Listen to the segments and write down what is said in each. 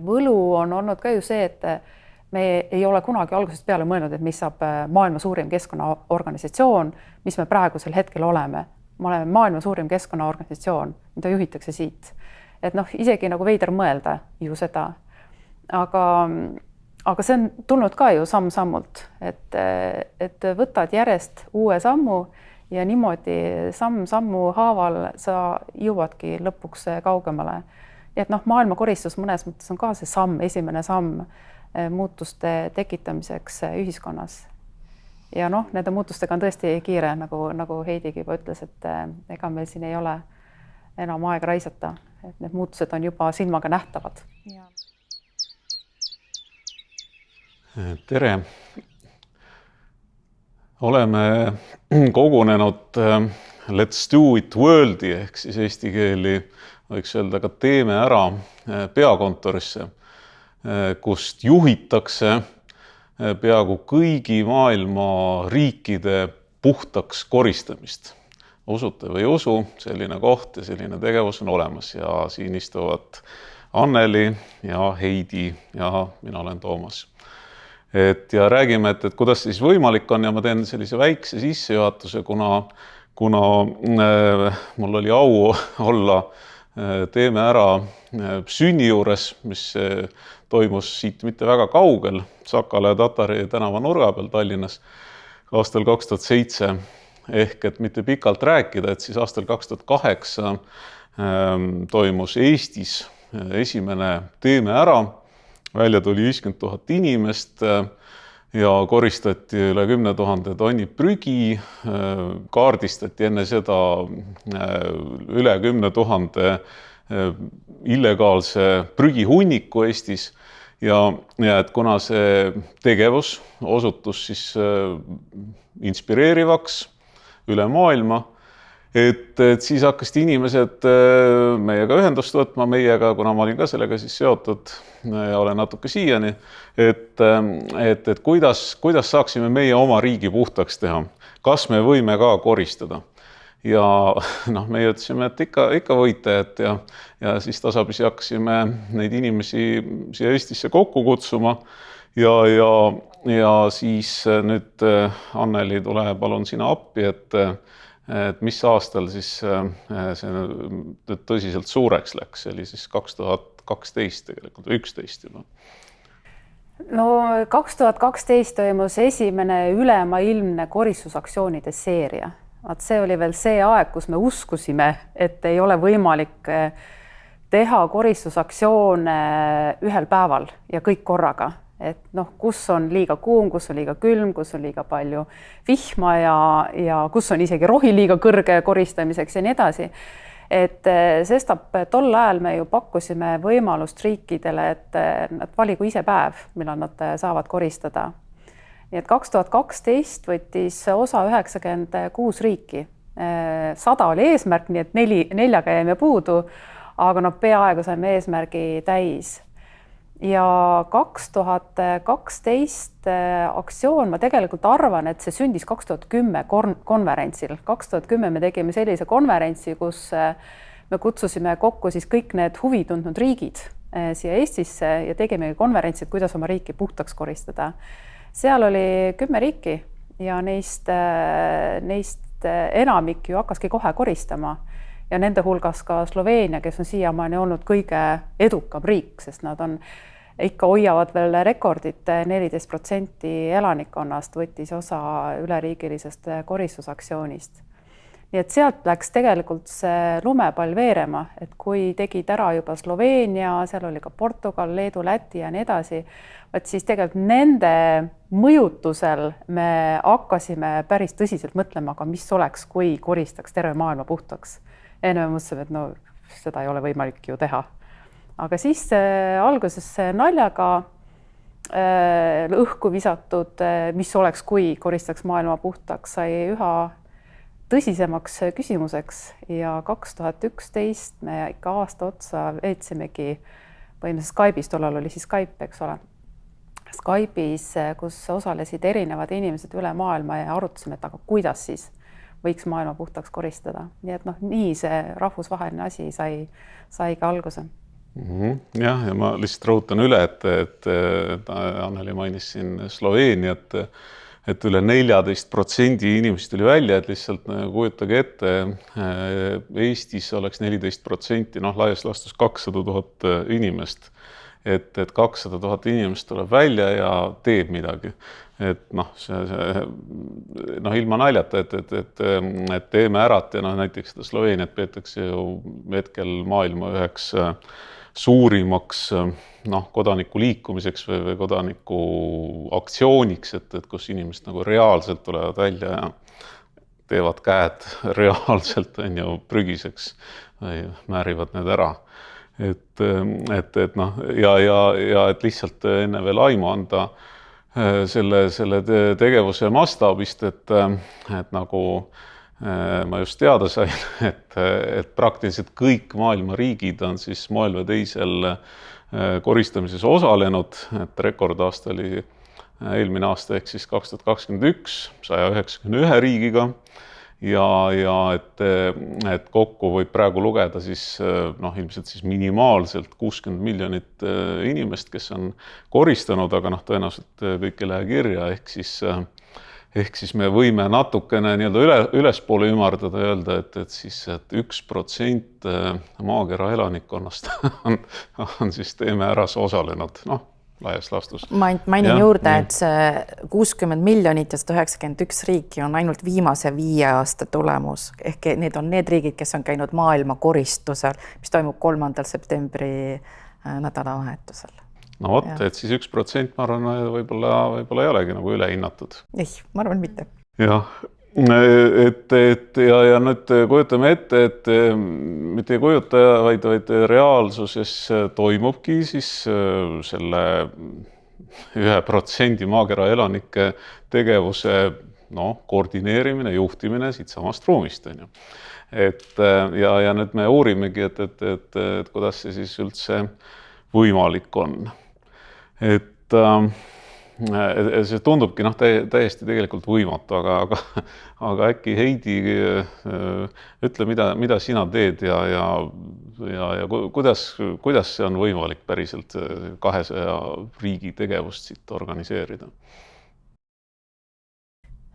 Võlu on olnud ka ju see, et me ei ole kunagi algusest peale mõelnud, et mis saab maailma suurim keskkonnaorganisatsioon, mis me praegusel hetkel oleme. Me oleme maailma suurim keskkonnaorganisatsioon, mida juhitakse siit. Et noh, isegi nagu veider mõelda ju seda. Aga see on tulnud ka ju samm-sammult, et võtad järjest uue sammu ja niimoodi samm-sammu haaval sa jõuadki lõpuks kaugemale. Et noh, maailmakoristus mõnes mõttes on ka see samm, esimene samm muutuste tekitamiseks ühiskonnas. Ja noh, nende muutustega on tõesti kiire, nagu Heidigi juba ütles, et ega meil siin ei ole enam aega raisata, et need muutused on juba silmaga nähtavad. Tere! Oleme kogunenud Let's Do It Worldi ehk siis eesti keeli võiks öelda ka teeme ära peakontorisse, kust juhitakse peaaegu kõigi maailma riikide puhtaks koristamist. Usute või ei usu, selline koht ja selline tegevus on olemas ja siin istuvad Anneli ja Heidi ja mina olen Toomas. Ja räägime, et kuidas siis võimalik on ja ma teen sellise väikse sissejuhatuse, kuna mul oli au olla teeme ära sünni juures, mis toimus siit mitte väga kaugel, Sakala ja Tatari tänava nurga peal Tallinnas aastal 2007. Ehk et mitte pikalt rääkida, et siis aastal 2008 toimus Eestis esimene teeme ära. Välja tuli 50 000 inimest ja koristati üle 10 000 tonni prügi, kaardistati enne seda üle 10 000 illegaalse prügihunniku Eestis ja et kuna see tegevus osutus siis inspireerivaks üle maailma, et siis hakkasid inimesed meiega ühendust võtma, kuna ma olin ka sellega siis seotud ja olen natuke siiani, et kuidas saaksime meie oma riigi puhtaks teha, kas me võime ka koristada. Ja meie ütlesime, et ikka võite, ja siis tasapisi hakkasime neid inimesi siia Eestisse kokku kutsuma ja siis nüüd Anneli tule palun sina appi, et mis aastal siis see tõsiselt suureks läks, see oli siis 2012 tegelikult, 11 juba. No 2012 toimus esimene ülemaailmne koristusaktsioonide seeria. See oli veel see aeg, kus me uskusime, et ei ole võimalik teha koristusaktsioone ühel päeval ja kõik korraga. Et kus on liiga kuum, kus on liiga külm, kus on liiga palju vihma ja kus on isegi rohi liiga kõrge koristamiseks ja nii edasi. Et sestap tol ajal me ju pakkusime võimalust riikidele, et nad valigu ise päev, millal nad saavad koristada. Nii et 2012 võttis osa 96 riiki. 100 oli eesmärk, nii et 4 jäime puudu, aga peaaegu saime eesmärgi täis. Ja 2012 aktsioon, ma tegelikult arvan, et see sündis 2010 konverentsil. 2010 me tegime sellise konverentsi, kus me kutsusime kokku siis kõik need huvitundnud riigid siia Eestisse ja tegime konverentsid, kuidas oma riiki puhtaks koristada. Seal oli 10 riiki ja neist enamik ju hakkaski kohe koristama. Ja nende hulgas ka Sloveenia, kes on siiamaani olnud kõige edukam riik, sest nad ikka hoiavad veel rekordit, 14% elanikkonnast võttis osa üleriigilisest koristusaktsioonist. Nii et sealt läks tegelikult see lumepall veerema, et kui tegid ära juba Sloveenia, seal oli ka Portugal, Leedu, Läti ja nii edasi, siis tegelikult nende mõjutusel me hakkasime päris tõsiselt mõtlema, aga mis oleks, kui koristaks terve maailma puhtaks. Enne me mõtlesime, et seda ei ole võimalik ju teha. Aga siis alguses naljaga õhku visatud, mis oleks, kui koristaks maailma puhtaks, sai üha tõsisemaks küsimuseks ja 2011 me ikka aasta otsa veetsimegi põhimõtteliselt Skype'is, tollal oli siis Skype, eks ole. Skype'is, kus osalesid erinevad inimesed üle maailma ja arutasime, et aga kuidas siis võiks maailma puhtaks koristada. Nii et nii see rahvusvaheline asi sai ka alguse. Jah, ja ma lihtsalt rõhutan üle, et Anneli mainis siin Sloveeniat, et üle 14% inimesi tuli välja, et lihtsalt kujutage ette, Eestis oleks 14%, laias laastus 200 000 inimest, et 200 000 inimest tuleb välja ja teeb midagi. Et ilma naljata, et teeme ärat ja näiteks seda Sloveeniat peetakse ju hetkel maailma üheks suurimaks kodaniku liikumiseks või kodaniku aktsiooniks, et kus inimesed nagu reaalselt tulevad välja ja teevad käed reaalselt prügiseks või määrivad need ära. Et lihtsalt enne veel aimu anda selle tegevuse mastaabist, et nagu ma just teada sain, et praktiliselt kõik maailma riigid on siis moel või teisel koristamises osalenud, et rekordaasta oli eelmine aasta ehk siis 2021 191 riigiga ja et kokku võib praegu lugeda siis ilmselt siis minimaalselt 60 miljonit inimest, kes on koristanud, aga tõenäoliselt kõik ei lähe kirja, ehk siis me võime natukene ülespoole ümardada ja öelda, et 1% maakera elanikkonnast on siis teeme äras osalenud, laias laastus. Ma mainin juurde, et see 60 miljonit ja 191 riiki on ainult viimase 5 aasta tulemus. Ehk need on need riigid, kes on käinud maailma koristusel, mis toimub 3. septembri nädalavahetusel. No vot, et siis 1%, ma arvan, võib-olla ei olegi nagu ülehinnatud. Ei, ma arvan mitte. Jah, ja nüüd kujutame ette, et mitte ei kujuta, vaid reaalsuses toimubki siis selle 1% maakera elanike tegevuse koordineerimine, juhtimine siit samast ruumist. Ja nüüd me uurimegi, et kuidas see siis üldse võimalik on. See tundubki täiesti tegelikult võimatu, aga äkki Heidi ütle, mida sina teed ja kuidas see on võimalik päriselt 200 riigi tegevust siit organiseerida?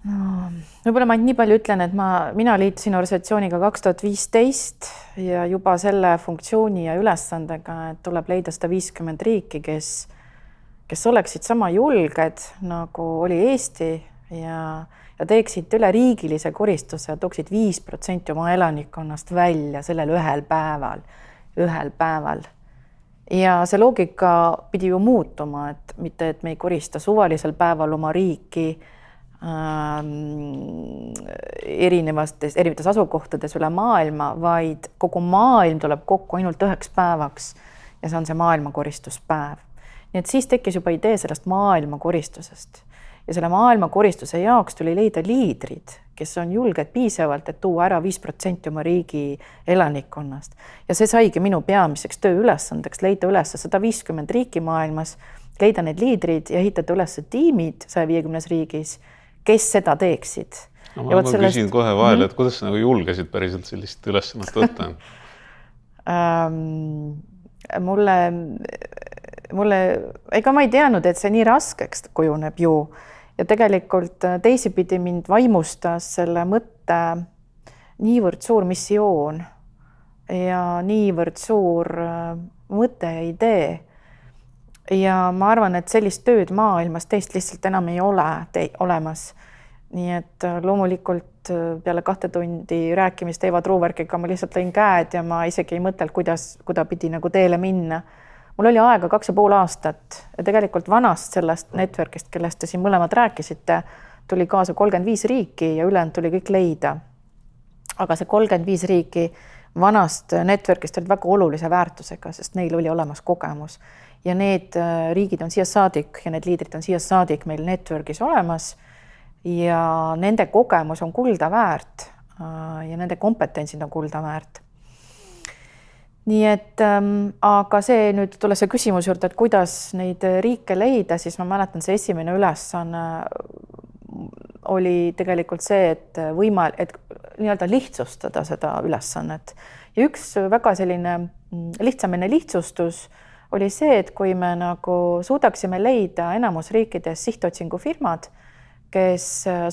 Võib-olla ma nii palju ütlen, et mina liitusin organisatsiooniga 2015 ja juba selle funktsiooni ja ülesandega, et tuleb leida 150 riiki, kes oleksid sama julged, nagu oli Eesti ja teeksid üleriigilise koristuse, tooksid 5% oma elanikkonnast välja sellel ühel päeval. Ja see loogika pidi ju muutuma, et mitte, et me ei korista suvalisel päeval oma riiki erinevates asukohtades üle maailma, vaid kogu maailm tuleb kokku ainult 1 päevaks ja see on see maailmakoristuspäev. Nii et siis tekkis juba idee sellest maailmakoristusest ja selle maailmakoristuse jaoks tuli leida liidrid, kes on julged piisavalt, et tuua ära 5% oma riigi elanikkonnast. Ja see saigi minu peamiseks tööülesandeks, leida üles 150 riiki maailmas, leida need liidrid ja ehitada üles tiimid 150 riigis, kes seda teeksid. Ma küsin kohe vahele, et kuidas sa nagu julgesid päriselt sellist ülesannet võtta? Ega ma ei teadnud, et see nii raskeks kujuneb ju. Ja tegelikult teisipidi mind vaimustas selle mõtte niivõrd suur missioon ja niivõrd suur mõte ja idee. Ja ma arvan, et sellist tööd maailmas teist lihtsalt enam ei ole olemas. Nii et loomulikult peale 2 tundi rääkimist Eva Truuverkiga ma lihtsalt lõin käed ja ma isegi ei mõtelnud, kuidas pidi nagu teele minna. Mul oli aega 2,5 aastat ja tegelikult vanast sellest networkist, kellest te siin mõlemad rääkisite, tuli kaasa 35 riiki ja ülejäänud tuli kõik leida. Aga see 35 riiki vanast networkist olid väga olulise väärtusega, sest neil oli olemas kogemus. Ja need riigid on siia saadik ja need liidrid on siia saadik meil networkis olemas ja nende kogemus on kulda väärt ja nende kompetentsid on kulda väärt. Nii et, aga see nüüd tuleb see küsimus juurde, et kuidas neid riike leida, siis ma mäletan, see esimene ülesanne oli tegelikult see, et nii-öelda lihtsustada seda ülesannet ja üks väga selline lihtsamine lihtsustus oli see, et kui me nagu suudaksime leida enamus riikides sihtotsingufirmad, kes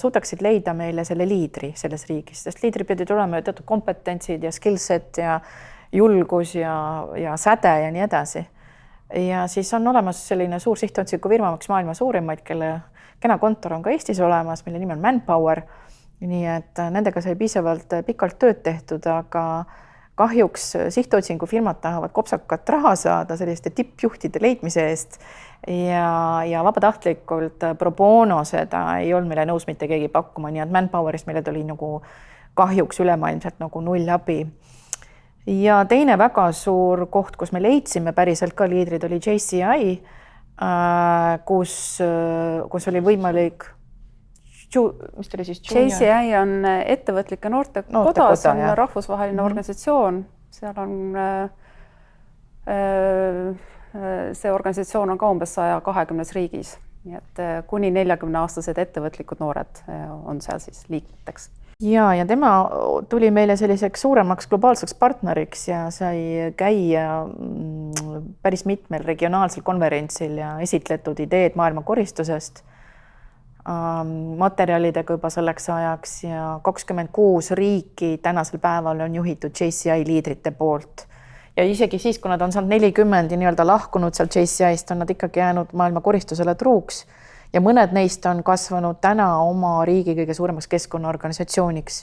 suudaksid leida meile selle liidri selles riigis, sest liidrid pidid olema teatud kompetentsid ja skillset ja julgus ja säde ja nii edasi. Ja siis on olemas selline suur sihtotsingufirma, üks maailma suurimaid, kelle kena kontor on ka Eestis olemas, mille nimi on Manpower. Nii et nendega sai piisavalt pikalt tööd tehtud, aga kahjuks sihtotsingufirmad tahavad kopsakat raha saada selliste tippjuhtide leidmise eest ja vabatahtlikult pro bono seda ei olnud meile nõus mitte keegi pakkuma, nii et Manpowerist meile tuli nagu kahjuks ülemaailmselt nagu null abi. Ja teine väga suur koht, kus me leidsime päriselt ka liidrid, oli JCI, kus oli võimalik, mis ta oli siis? JCI on ettevõtlike noorte koda, see on rahvusvaheline organisatsioon, seal on see organisatsioon on ka umbes 120 riigis, nii et kuni 40-aastased ettevõtlikud noored on seal siis liikmeteks. Ja tema tuli meile selliseks suuremaks globaalseks partneriks ja sai käia päris mitmel regionaalsel konverentsil ja esitletud ideed maailma koristusest materjalidega juba selleks ajaks ja 26 riiki tänasel päeval on juhitud JCI liidrite poolt. Ja isegi siis, kui nad on saanud 40 ja nii-öelda lahkunud sealt JCI-st, on nad ikkagi jäänud maailma koristusele truuks. Ja mõned neist on kasvanud täna oma riigi kõige suuremaks keskkonnaorganisatsiooniks.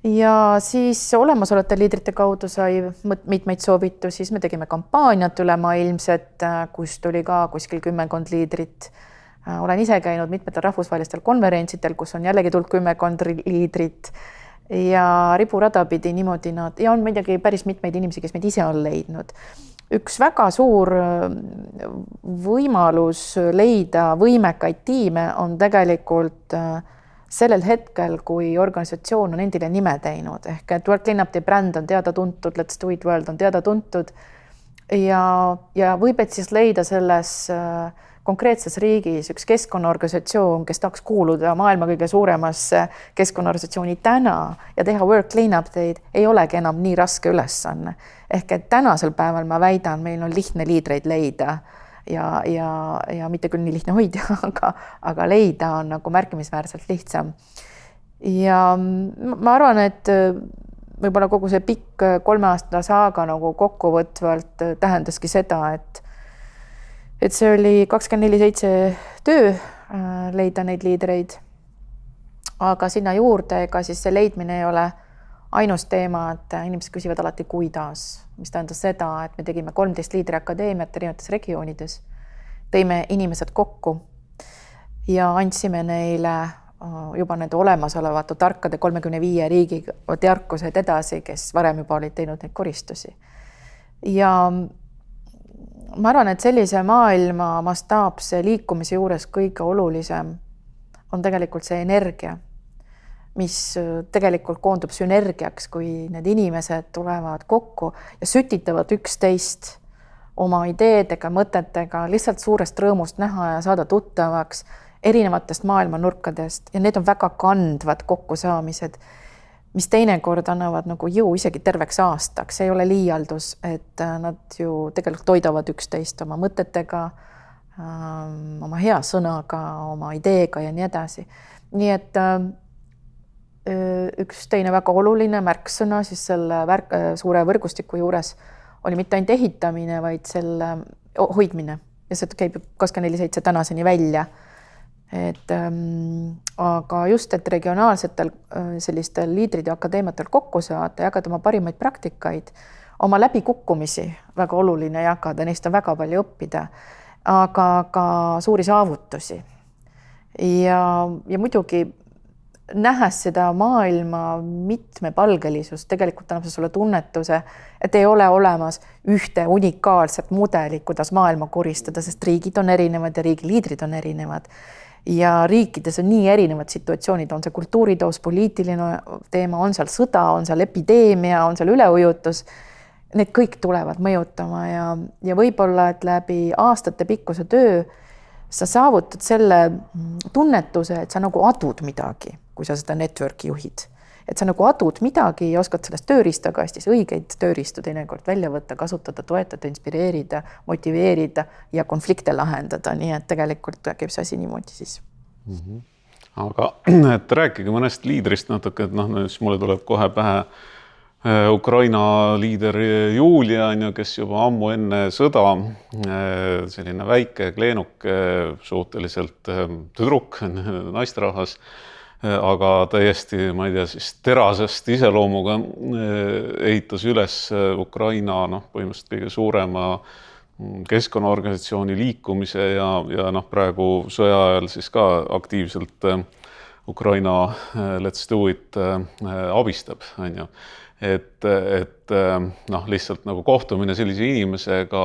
Ja siis olemasolevate liidrite kaudu sai mitmeid soovitusi, siis me tegime kampaaniat ülemaailmset, kus tuli ka kuskil 10 liidrit. Olen ise käinud mitmetel rahvusvahelistel konverentsidel, kus on jällegi tulnud 10 liidrit ja riburada pidi niimoodi nad, ja on midagi päris mitmeid inimesi, kes meid ise on leidnud. Üks väga suur võimalus leida võimekaid tiime on tegelikult sellel hetkel, kui organisatsioon on endile nime teinud. Ehk et World Cleanup Day bränd on teada tuntud, Let's Do It World on teada tuntud ja võib et siis leida selles konkreetses riigis üks keskkonnaorganisatsioon, kes tahaks kuuluda maailma kõige suuremasse keskkonnaorganisatsiooni täna ja teha World Cleanup Day'd ei olegi enam nii raske ülesanne. Ehk et tänasel päeval ma väidan, meil on lihtne liidreid leida ja mitte küll nii lihtne hoida, aga leida on nagu märkimisväärselt lihtsam. Ja ma arvan, et võib-olla kogu see pikk 3 aasta saaga nagu kokkuvõtvalt tähendaski seda, et see oli 24/7 töö leida neid liidreid, aga sinna juurde ega siis see leidmine ei ole ainus teema, et inimesed küsivad alati kuidas, mis tähendas seda, et me tegime 13 liidriakadeemiat erinevates regioonides, tõime inimesed kokku ja andsime neile juba nende olemasolevate tarkade 35 riigi tearkused edasi, kes varem juba olid teinud neid koristusi. Ja ma arvan, et sellise maailma mastaapse liikumise juures kõige olulisem on tegelikult see energia, mis tegelikult koondub sünergiaks, kui need inimesed tulevad kokku ja sütitavad üksteist oma ideedega, mõtetega, lihtsalt suurest rõõmust näha ja saada tuttavaks erinevatest maailma nurkadest ja need on väga kandvad kokkusaamised, mis teinekord annavad nagu jõu isegi terveks aastaks. See ei ole liialdus, et nad ju tegelikult toidavad üksteist oma mõtetega, oma hea sõnaga, oma ideega ja nii edasi. Nii et üks teine väga oluline märksõna siis selle suure võrgustiku juures oli mitte ainult ehitamine, vaid selle hoidmine. Ja see käib 24/7 tänaseni välja. Aga just, et regionaalsetel sellistel liidrid ja akadeemiatel kokku saada, jagada oma parimaid praktikaid, oma läbikukkumisi väga oluline jagada, neist on väga palju õppida, aga ka suuri saavutusi. Ja muidugi nähes seda maailma mitmepalgelisust, tegelikult annab see sulle tunnetuse, et ei ole olemas ühte unikaalset mudelit, kuidas maailma koristada, sest riigid on erinevad ja riigi liidrid on erinevad. Ja riikides on nii erinevad situatsioonid, on see kultuuritoos, poliitiline teema, on seal sõda, on seal epideemia, on seal üleujutus. Need kõik tulevad mõjutama ja võib-olla, et läbi aastate pikkuse töö sa saavutad selle tunnetuse, et sa nagu adud midagi, kui sa seda networki juhid. et sa nagu adud midagi ja oskad sellest tööriistakastis õigeid tööriistu teinekord välja võtta, kasutada, toetada, inspireerida, motiveerida ja konflikte lahendada, nii et tegelikult käib see asi niimoodi siis. Aga et rääkige mõnest liidrist natuke, et siis mulle tuleb kohe pähe Ukraina liider Julia, kes juba ammu enne sõda, selline väike, kleenuke, suhteliselt tüdruk, naisterahvas, aga täiesti, ma ei tea, siis terasest iseloomuga ehitas üles Ukraina põhimõtteliselt kõige suurema keskkonnaorganisatsiooni liikumise ja praegu sõja ajal siis ka aktiivselt Ukraina Let's Do It abistab, on ju. Et lihtsalt nagu kohtumine sellise inimesega,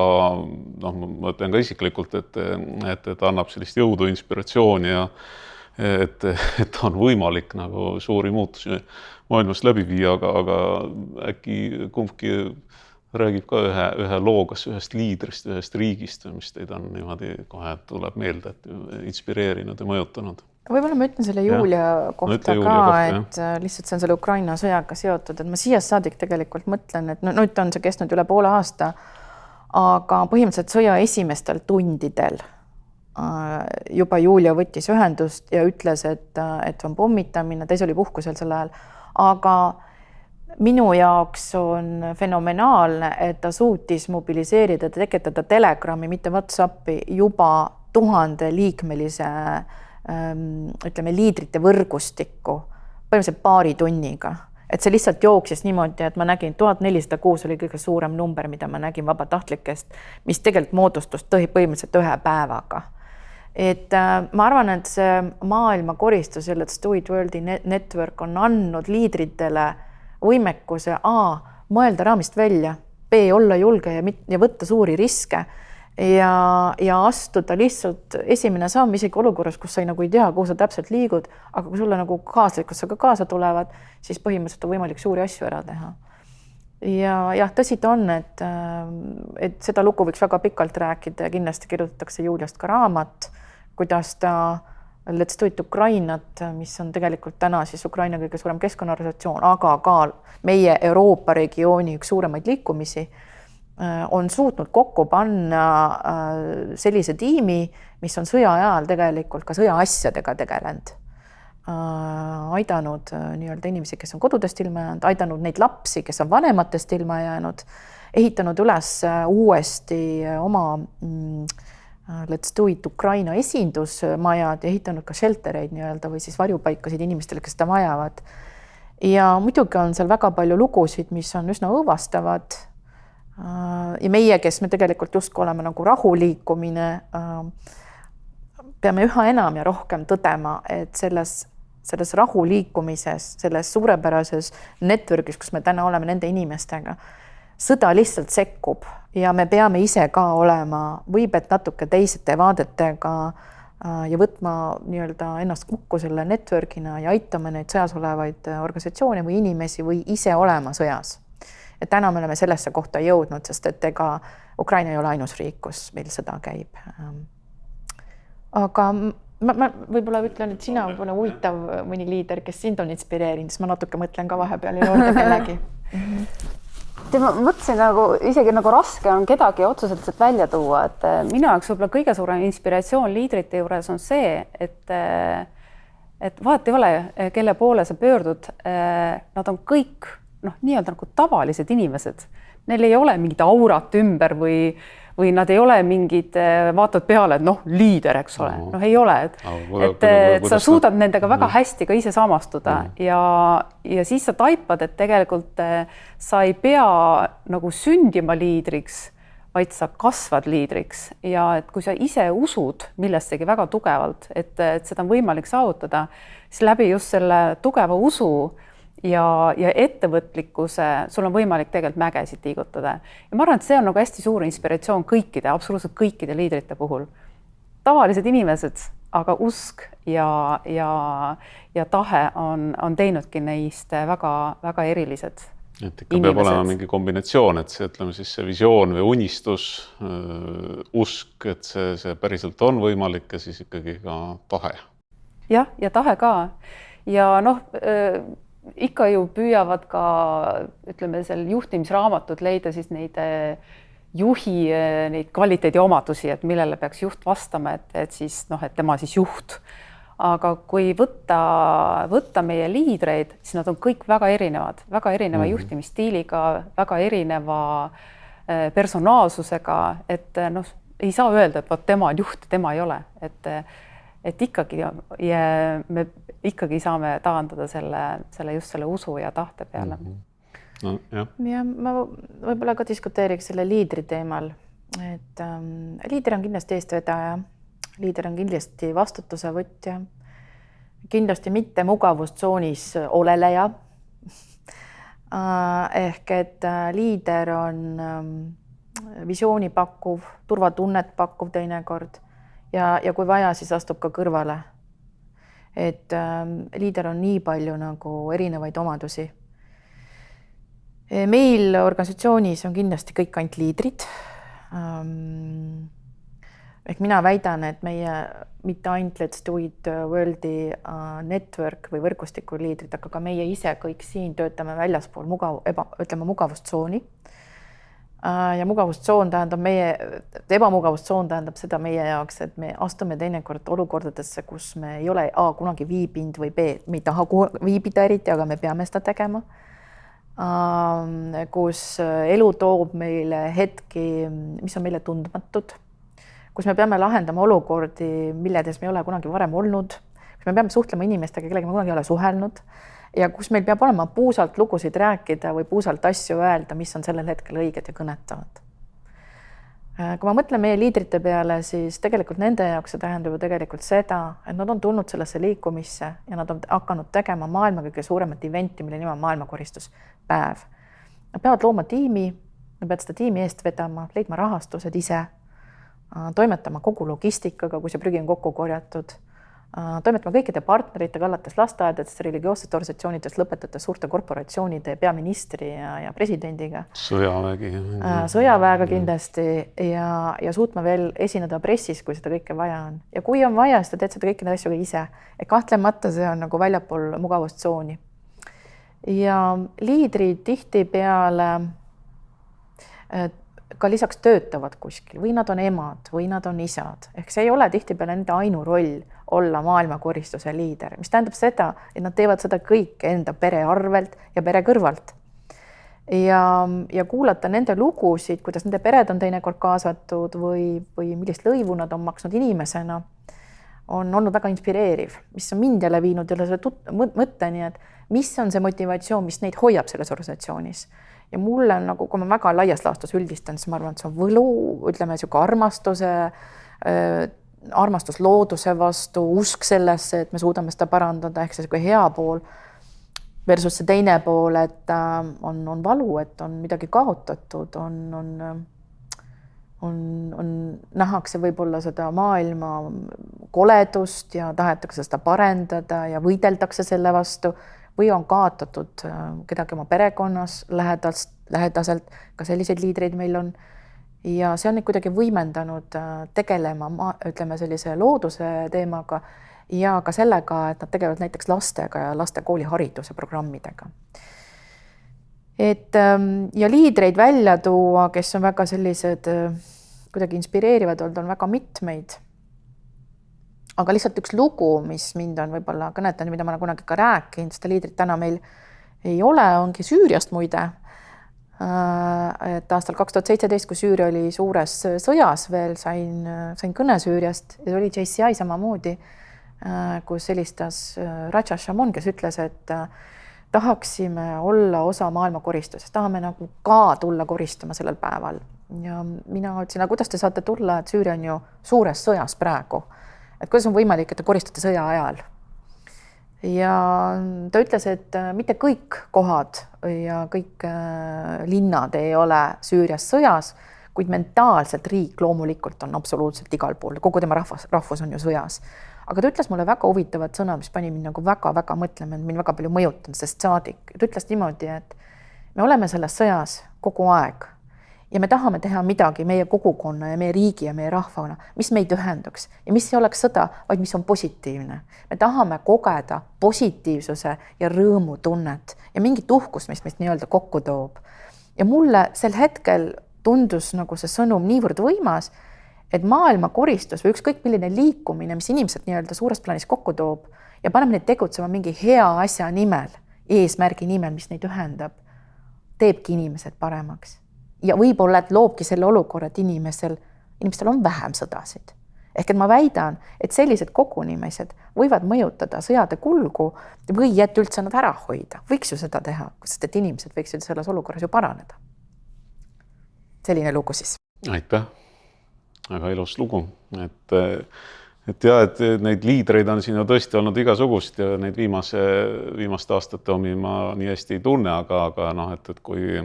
ma ütlen ka isiklikult, et annab sellist jõudu, inspiratsiooni ja et on võimalik nagu suuri muutusi maailmas läbi viia, aga äkki kumbki räägib ka ühe loo, kas ühest liidrist, ühest riigist, mis teid on niimoodi kohe tuleb meelde, et inspireerinud ja mõjutanud. Võib-olla ma ütlen selle Julia kohta et lihtsalt see on selle Ukraina sõjaga seotud, et ma siiast saadik tegelikult mõtlen, et nüüd on see kestnud üle poole aasta, aga põhimõtteliselt sõja esimestel tundidel juba Julia võttis ühendust ja ütles, et on pommitamine, ta ise oli puhkusel sel ajal, aga minu jaoks on fenomenaalne, et ta suutis mobiliseerida, tekitada Telegrami, mitte WhatsAppi juba 1000-liikmelise ütleme liidrite võrgustikku põhimõtteliselt paari tunniga. Et see lihtsalt jooksis niimoodi, et ma nägin 1406 oli kõige suurem number, mida ma nägin vabatahtlikest, mis tegelikult moodustus põhimõtteliselt ühe päevaga. Et ma arvan, et see maailma koristus ja Let's Do It Worldi network on andnud liidritele võimekuse mõelda raamist välja, B olla julge ja võtta suuri riske ja astuda lihtsalt esimene samm isegi olukorras, kus sa nagu ei tea, kuhu sa täpselt liigud, aga kui sulle nagu kaaslikud ka kaasa tulevad, siis põhimõtteliselt on võimalik suuri asju ära teha. Ja tõsi ta on, et seda lugu võiks väga pikalt rääkida ja kindlasti kirjutatakse Juliast ka raamat, kuidas ta Let's Do It Ukrainat, mis on tegelikult täna siis Ukraina kõige suurem keskkonnaorganisatsioon, aga ka meie Euroopa regiooni üks suuremaid liikumisi, on suutnud kokku panna sellise tiimi, mis on sõja ajal tegelikult ka sõja asjadega tegelenud. Aidanud nii-öelda inimesi, kes on kodudest ilma jäänud, aidanud neid lapsi, kes on vanematest ilma jäänud, ehitanud üles uuesti oma Let's Do It Ukraina esindusmajad ja ehitanud ka sheltereid nii-öelda või siis varjupaikasid inimestele, kes seda vajavad. Ja muidugi on seal väga palju lugusid, mis on üsna õõvastavad. Ja meie, kes me tegelikult justkui oleme nagu rahuliikumine, peame üha enam ja rohkem tõdema, et selles rahuliikumises, selles suurepärases networkis, kus me täna oleme nende inimestega, sõda lihtsalt sekkub ja me peame ise ka olema võib et natuke teisete vaadetega ja võtma nii-öelda ennast kokku selle networkina ja aitama neid sõjas olevaid organisatsioone või inimesi või ise olema sõjas. Et täna me oleme sellesse kohta jõudnud, sest et ega Ukraina ei ole ainus riik, kus meil sõda käib. Aga ma võib-olla ütlen, et sina võib-olla huvitav mõni liider, kes sind on inspireerinud, siis ma natuke mõtlen ka vahepeal ja juurde kellegi. Ma mõtlesin isegi raske on kedagi otseselt välja tuua, et minu jaoks võib-olla kõige suurem inspiratsioon liidrite juures on see, et vahet ei ole, kelle poole sa pöördud, nad on kõik nii-öelda nagu tavalised inimesed. Neil ei ole mingit aurat ümber või nad ei ole mingid, vaatad peale, et liider, eks ole. Ei ole, et sa suudad nendega väga hästi ka ise samastuda ja siis sa taipad, et tegelikult sa ei pea nagu sündima liidriks, vaid sa kasvad liidriks ja et kui sa ise usud millestegi väga tugevalt, et seda on võimalik saavutada, siis läbi just selle tugeva usu ja ettevõtlikkuse, sul on võimalik tegelikult mägesid liigutada. Ja ma arvan, et see on nagu hästi suur inspiratsioon absoluutselt kõikide liidrite puhul. Tavalised inimesed, aga usk ja tahe on teinudki neist väga, väga erilised et ikka peab olema mingi kombinatsioon, et see visioon või unistus, usk, et see päriselt on võimalik ja siis ikkagi ka tahe. Ja tahe ka. Ja ikka ju püüavad ka, ütleme, seal juhtimisraamatud leida siis neid juhi neid kvaliteediomadusi, et millele peaks juht vastama, et siis et tema siis juht. Aga kui võtta meie liidreid, siis nad on kõik väga erineva juhtimisstiiliga, väga erineva personaalsusega, et ei saa öelda, et tema on juht, tema ei ole, et ikkagi me ikkagi saame taandada selle usu ja tahte peale. No, ja ma võib-olla ka diskuteeriks selle liidri teemal, et liider on kindlasti eestvedaja, liider on kindlasti vastutuse võtja, kindlasti mitte mugavustsoonis oleleja. Ehk et liider on visiooni pakkuv, turvatunnet pakkuv teinekord ja kui vaja, siis astub ka kõrvale. Et liider on nii palju nagu erinevaid omadusi. Meil organisatsioonis on kindlasti kõik ainult liidrid. Ehk mina väidan, et meie mitte ainult Let's Do It Worldi network või võrgustiku liidrid, aga ka meie ise kõik siin töötame väljaspool mugavustsooni. Ja mugavustsoon tähendab ebamugavustsoon tähendab seda meie jaoks, et me astume teinekord olukordadesse, kus me ei ole A kunagi viibinud või B, me ei taha viibida eriti, aga me peame seda tegema. Kus elu toob meile hetki, mis on meile tundmatud, kus me peame lahendama olukordi, milledes me ei ole kunagi varem olnud, kus me peame suhtlema inimestega, kellega me kunagi ei ole suhelnud ja kus meil peab olema puusalt lugusid rääkida või puusalt asju öelda, mis on sellel hetkel õiged ja kõnetavad. Kui ma mõtlen meie liidrite peale, siis tegelikult nende jaoks see tähendab ju tegelikult seda, et nad on tulnud sellesse liikumisse ja nad on hakanud tegema maailma kõige suuremat eventi, mille nimi on maailmakoristuspäev. Nad peavad looma tiimi, nad peavad seda tiimi eest vedama, leidma rahastused ise, toimetama kogu logistikaga, kui see prügi on kokku korjatud, toimetama kõikide partneritega, alates lasteaedadest, religioossest organisatsioonidest, lõpetades suurte korporatsioonide peaministri ja presidendiga. Sõjaväega kindlasti ja suutma veel esineda pressis, kui seda kõike vaja on. Ja kui on vaja, siis ta teed seda kõikide asju ise. Ja kahtlemata see on nagu väljapool mugavustsooni. Ja liidrid tihti peale ka lisaks töötavad kuskil või nad on emad või nad on isad. Ehk see ei ole tihti peale nende ainu roll olla maailmakoristuse liider, mis tähendab seda, et nad teevad seda kõik enda pere arvelt ja pere kõrvalt. Ja kuulata nende lugusid, kuidas nende pered on teinekord kaasatud või millist lõivu nad on maksnud inimesena, on olnud väga inspireeriv, mis on mind jälle viinud jälle selle mõtteni, et mis on see motivatsioon, mis neid hoiab selles organisatsioonis. Ja mulle on nagu, kui ma väga laias laastus üldistan, siis ma arvan, et see on võlu, ütleme, armastus looduse vastu, usk sellesse, et me suudame seda parandada, ehk see hea pool versus see teine pool, et on valu, et on midagi kaotatud, nähakse võib-olla seda maailma koledust ja tahetakse seda parendada ja võideldakse selle vastu või on kaotatud kedagi oma perekonnas lähedaselt, ka selliseid liidreid meil on. Ja see on neid kuidagi võimendanud tegelema, ütleme, sellise looduse teemaga ja ka sellega, et nad tegelevad näiteks lastega ja laste koolihariduse programmidega. Ja liidreid välja tuua, kes on väga sellised kuidagi inspireerivad olnud, on väga mitmeid. Aga lihtsalt üks lugu, mis mind on võib-olla kõnetanud, mida ma olen kunagi ka rääkinud, seda liidrit täna meil ei ole, ongi Süüriast muide. Et aastal 2017, kui Süüria oli suures sõjas veel, sain kõne Süüriast ja oli JCI samamoodi, kus helistas Raja Shamon, kes ütles, et tahaksime olla osa maailma koristusest, tahame nagu ka tulla koristama sellel päeval. Ja mina ütlesin, kuidas te saate tulla, et Süüria on ju suures sõjas praegu. Et kuidas on võimalik, et te koristate sõja ajal. Ja ta ütles, et mitte kõik kohad ja kõik linnad ei ole Süürias sõjas, kuid mentaalselt riik loomulikult on absoluutselt igal pool. Kogu tema rahvus on ju sõjas. Aga ta ütles mulle väga huvitavad sõnad, mis pani mind nagu väga-väga mõtlema, mind väga palju mõjutanud, sest saadik. Ta ütles niimoodi, et me oleme selles sõjas kogu aeg ja me tahame teha midagi meie kogukonna ja meie riigi ja meie rahvana, mis meid ühendaks ja mis ei oleks sõda, vaid mis on positiivne. Me tahame kogeda positiivsuse ja rõõmutunnet ja mingit uhkust, mis meist nii-öelda kokku toob. Ja mulle sel hetkel tundus nagu see sõnum niivõrd võimas, et maailma koristus või ükskõik milline liikumine, mis inimesed nii-öelda suures plaanis kokku toob ja paneb neid tegutsema mingi hea asja nimel, eesmärgi nimel, mis neid ühendab, teebki inimesed paremaks. Ja võib-olla, et loobki selle olukorra, et inimestel on vähem sõdasid. Ehk et ma väidan, et sellised kogunimised võivad mõjutada sõjade kulgu või et üldse nad ära hoida. Võiks ju seda teha, sest et inimesed võiksid selles olukorras ju paraneda. Selline lugu siis. Aitäh! Väga ilus lugu. Et neid liidreid on siin ju tõesti olnud igasugust ja neid viimaste aastate omi ma nii hästi ei tunne, aga et kui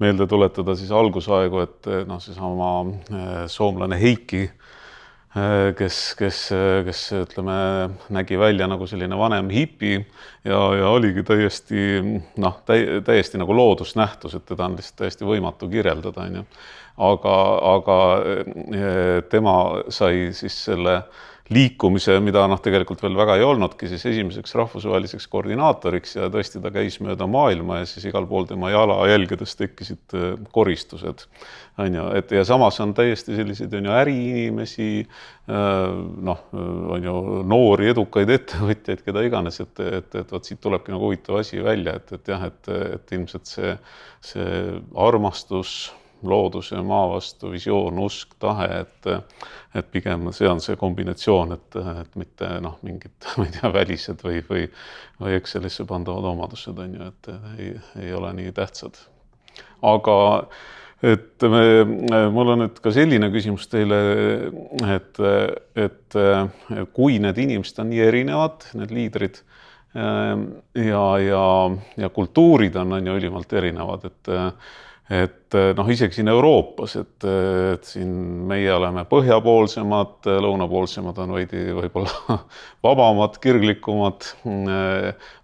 meelde tuletada siis algusaegu, et seesama soomlane Heiki, kes ütleme, nägi välja nagu selline vanem hipi ja oligi täiesti nagu loodusnähtus, et teda on lihtsalt täiesti võimatu kirjeldada. Aga tema sai siis selle liikumise, mida tegelikult veel väga ei olnudki, siis esimeseks rahvusvaheliseks koordinaatoriks ja tõesti ta käis mööda maailma ja siis igal pool tema jalajälgedes tekkisid koristused. Ja samas on täiesti selliseid äriinimesi, noori, edukaid ettevõtjaid, keda iganes, et siit tulebki nagu huvitav asi välja, et ilmselt see armastus, looduse maa vastu, visioon, usk, tahe, et pigem see on see kombinatsioon, et mitte mingid välised või Excelisse pandavad omadused, et ei ole nii tähtsad. Aga mul on nüüd ka selline küsimus teile, et kui need inimesed on nii erinevad, need liidrid ja kultuurid on ülimalt erinevad, et isegi siin Euroopas, et siin meie oleme põhjapoolsemad, lõunapoolsemad on veidi võib-olla vabamad, kirglikumad,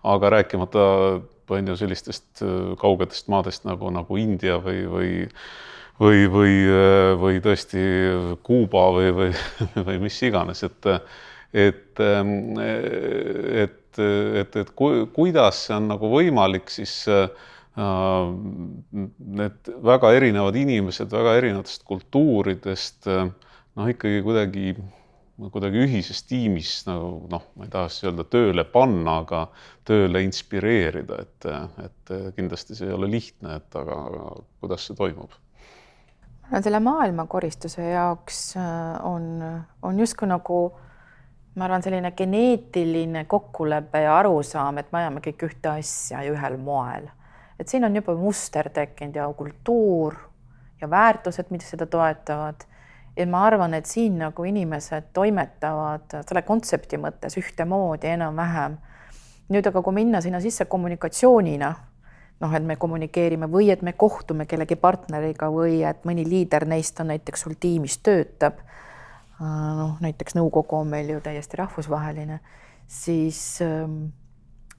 aga rääkimata sellistest kaugetest maadest nagu India või tõesti Kuuba või mis iganes, et kuidas see on nagu võimalik siis need väga erinevad inimesed, väga erinevatest kultuuridest ikkagi kuidagi ühises tiimis, ma ei tahaks öelda tööle panna, aga tööle inspireerida, et kindlasti see ei ole lihtne, aga kuidas see toimub? Selle maailmakoristuse jaoks on justkui nagu, ma arvan, selline geneetiline kokkulepe ja arusaam, et me ajame kõik ühte asja ja ühel moel. Et siin on juba muster tekkinud ja kultuur ja väärtused, mida seda toetavad. Ja ma arvan, et siin nagu inimesed toimetavad selle kontsepti mõttes ühtemoodi enam-vähem. Nüüd aga kui minna sinna sisse kommunikatsioonina, et me kommunikeerime või et me kohtume kellegi partneriga või et mõni liider neist on näiteks sul tiimis töötab, näiteks nõukogu on meil ju täiesti rahvusvaheline, siis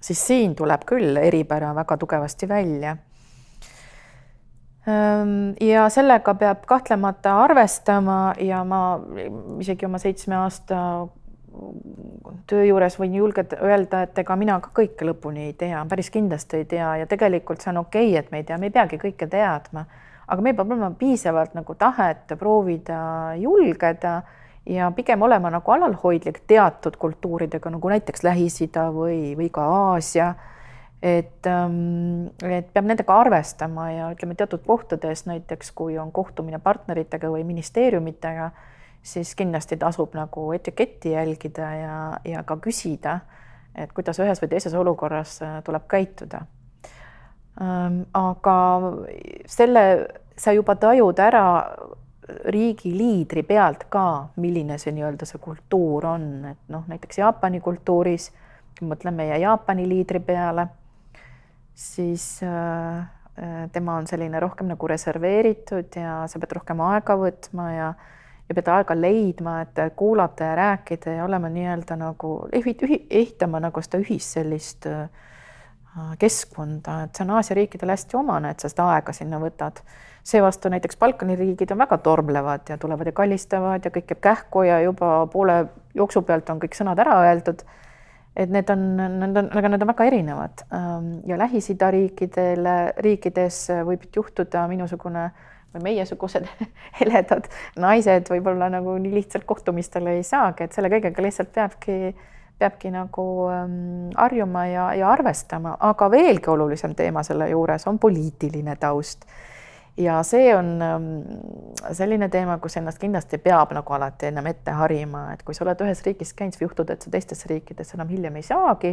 siin tuleb küll eripära väga tugevasti välja. Ja sellega peab kahtlemata arvestama ja ma isegi oma 7 aasta töö juures võin julgelt öelda, et ega mina ka kõike lõpuni ei tea, päris kindlasti ei tea ja tegelikult see on okei, et me ei tea, me ei peagi kõike teadma, aga meil peab olema piisavalt nagu tahet proovida julgeda ja pigem olema nagu alalhoidlik teatud kultuuridega, nagu näiteks Lähis-Ida või ka Aasia, et peab nendega arvestama ja ütleme teatud kohtades, näiteks kui on kohtumine partneritega või ministeeriumitega, siis kindlasti tasub nagu etiketti jälgida ja ka küsida, et kuidas ühes või teises olukorras tuleb käituda. Aga selle sa juba tajud ära riigi liidri pealt ka, milline see nii-öelda see kultuur on, et näiteks Jaapani kultuuris, kui mõtleme meie Jaapani liidri peale, siis tema on selline rohkem nagu reserveeritud ja sa pead rohkem aega võtma ja pead aega leidma, et kuulata ja rääkida ja olema nii-öelda nagu ehitama nagu seda ühist sellist keskkonda, et see on Aasia riikidele hästi omane, et sa seda aega sinna võtad. Seevastu näiteks Balkani riigid on väga tormlevad ja tulevad ja kallistavad ja kõik käib kähku ja juba poole jooksu pealt on kõik sõnad ära öeldud. Et need on väga erinevad. Ja Lähis-Ida riikides võib juhtuda minusugune või meiesugused heledad naised võib-olla nagu nii lihtsalt kohtumistele ei saagi, et selle kõigega lihtsalt peabki nagu harjuma ja arvestama, aga veelgi olulisem teema selle juures on poliitiline taust. Ja see on selline teema, kus ennast kindlasti peab nagu alati ennem ette harima, et kui sa oled ühes riigis käinud, siis juhtud, et sa teistes riikides enam hiljem ei saagi,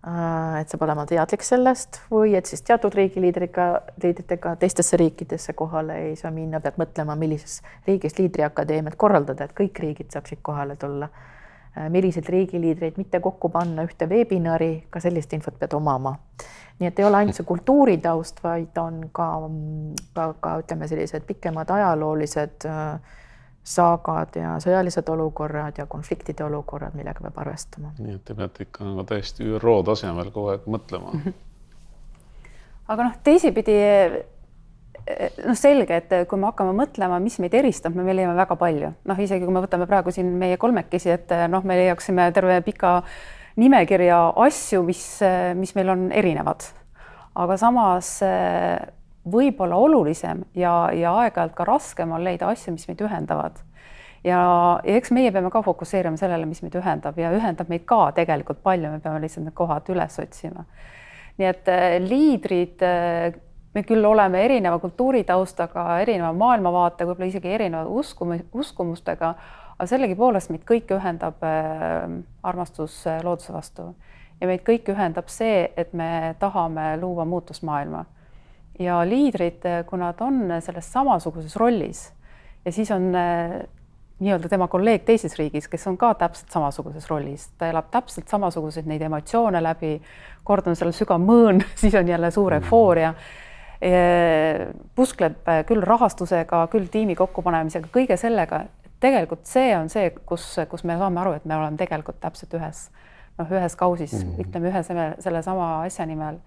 et sa pead olema teadlik sellest või et siis teatud liidritega teistesse riikidesse kohale ei saa minna, pead mõtlema, millises riigis liidriakadeemiat korraldada, et kõik riigid saaksid kohale tulla. Milliseid riigiliidreid mitte kokku panna ühte webinari, ka sellist infot pead omama. Nii et ei ole ainult see kultuuritaust, vaid on ka ütleme sellised pikemad ajaloolised saagad ja sõjalised olukorrad ja konfliktide olukorrad, millega peab arvestama. Nii et te peate ikka nagu täiesti ÜRO tasemel kogu aeg mõtlema. Aga teisipidi selge, et kui me hakkame mõtlema, mis meid eristab, me leiame väga palju. Isegi kui me võtame praegu siin meie kolmekesi, et me leiaksime terve pika nimekirja asju, mis meil on erinevad. Aga samas võib-olla olulisem ja aeg-ajalt ka raskem on leida asju, mis meid ühendavad. Ja eks meie peame ka fokusseerima sellele, mis meid ühendab ja ühendab meid ka tegelikult palju, me peame lihtsalt need kohad üles otsima. Nii et liidrid, me küll oleme erineva kultuuritaustaga, erineva maailmavaate, võib-olla isegi erineva uskumustega, aga sellegi poolest meid kõik ühendab armastus looduse vastu. Ja meid kõik ühendab see, et me tahame luua muutusmaailma. Ja liidrid, kui nad on selles samasuguses rollis ja siis on nii-öelda tema kolleeg teises riigis, kes on ka täpselt samasuguses rollis, ta elab täpselt samasuguseid neid emotsioone läbi, kord on seal sügav mõõn, siis on jälle suur eufooria, puskleb küll rahastusega, küll tiimi kokkupanemisega, kõige sellega. Tegelikult see on see, kus me saame aru, et me oleme tegelikult täpselt ühes kausis, ütleme ühe selle sama asja nimel.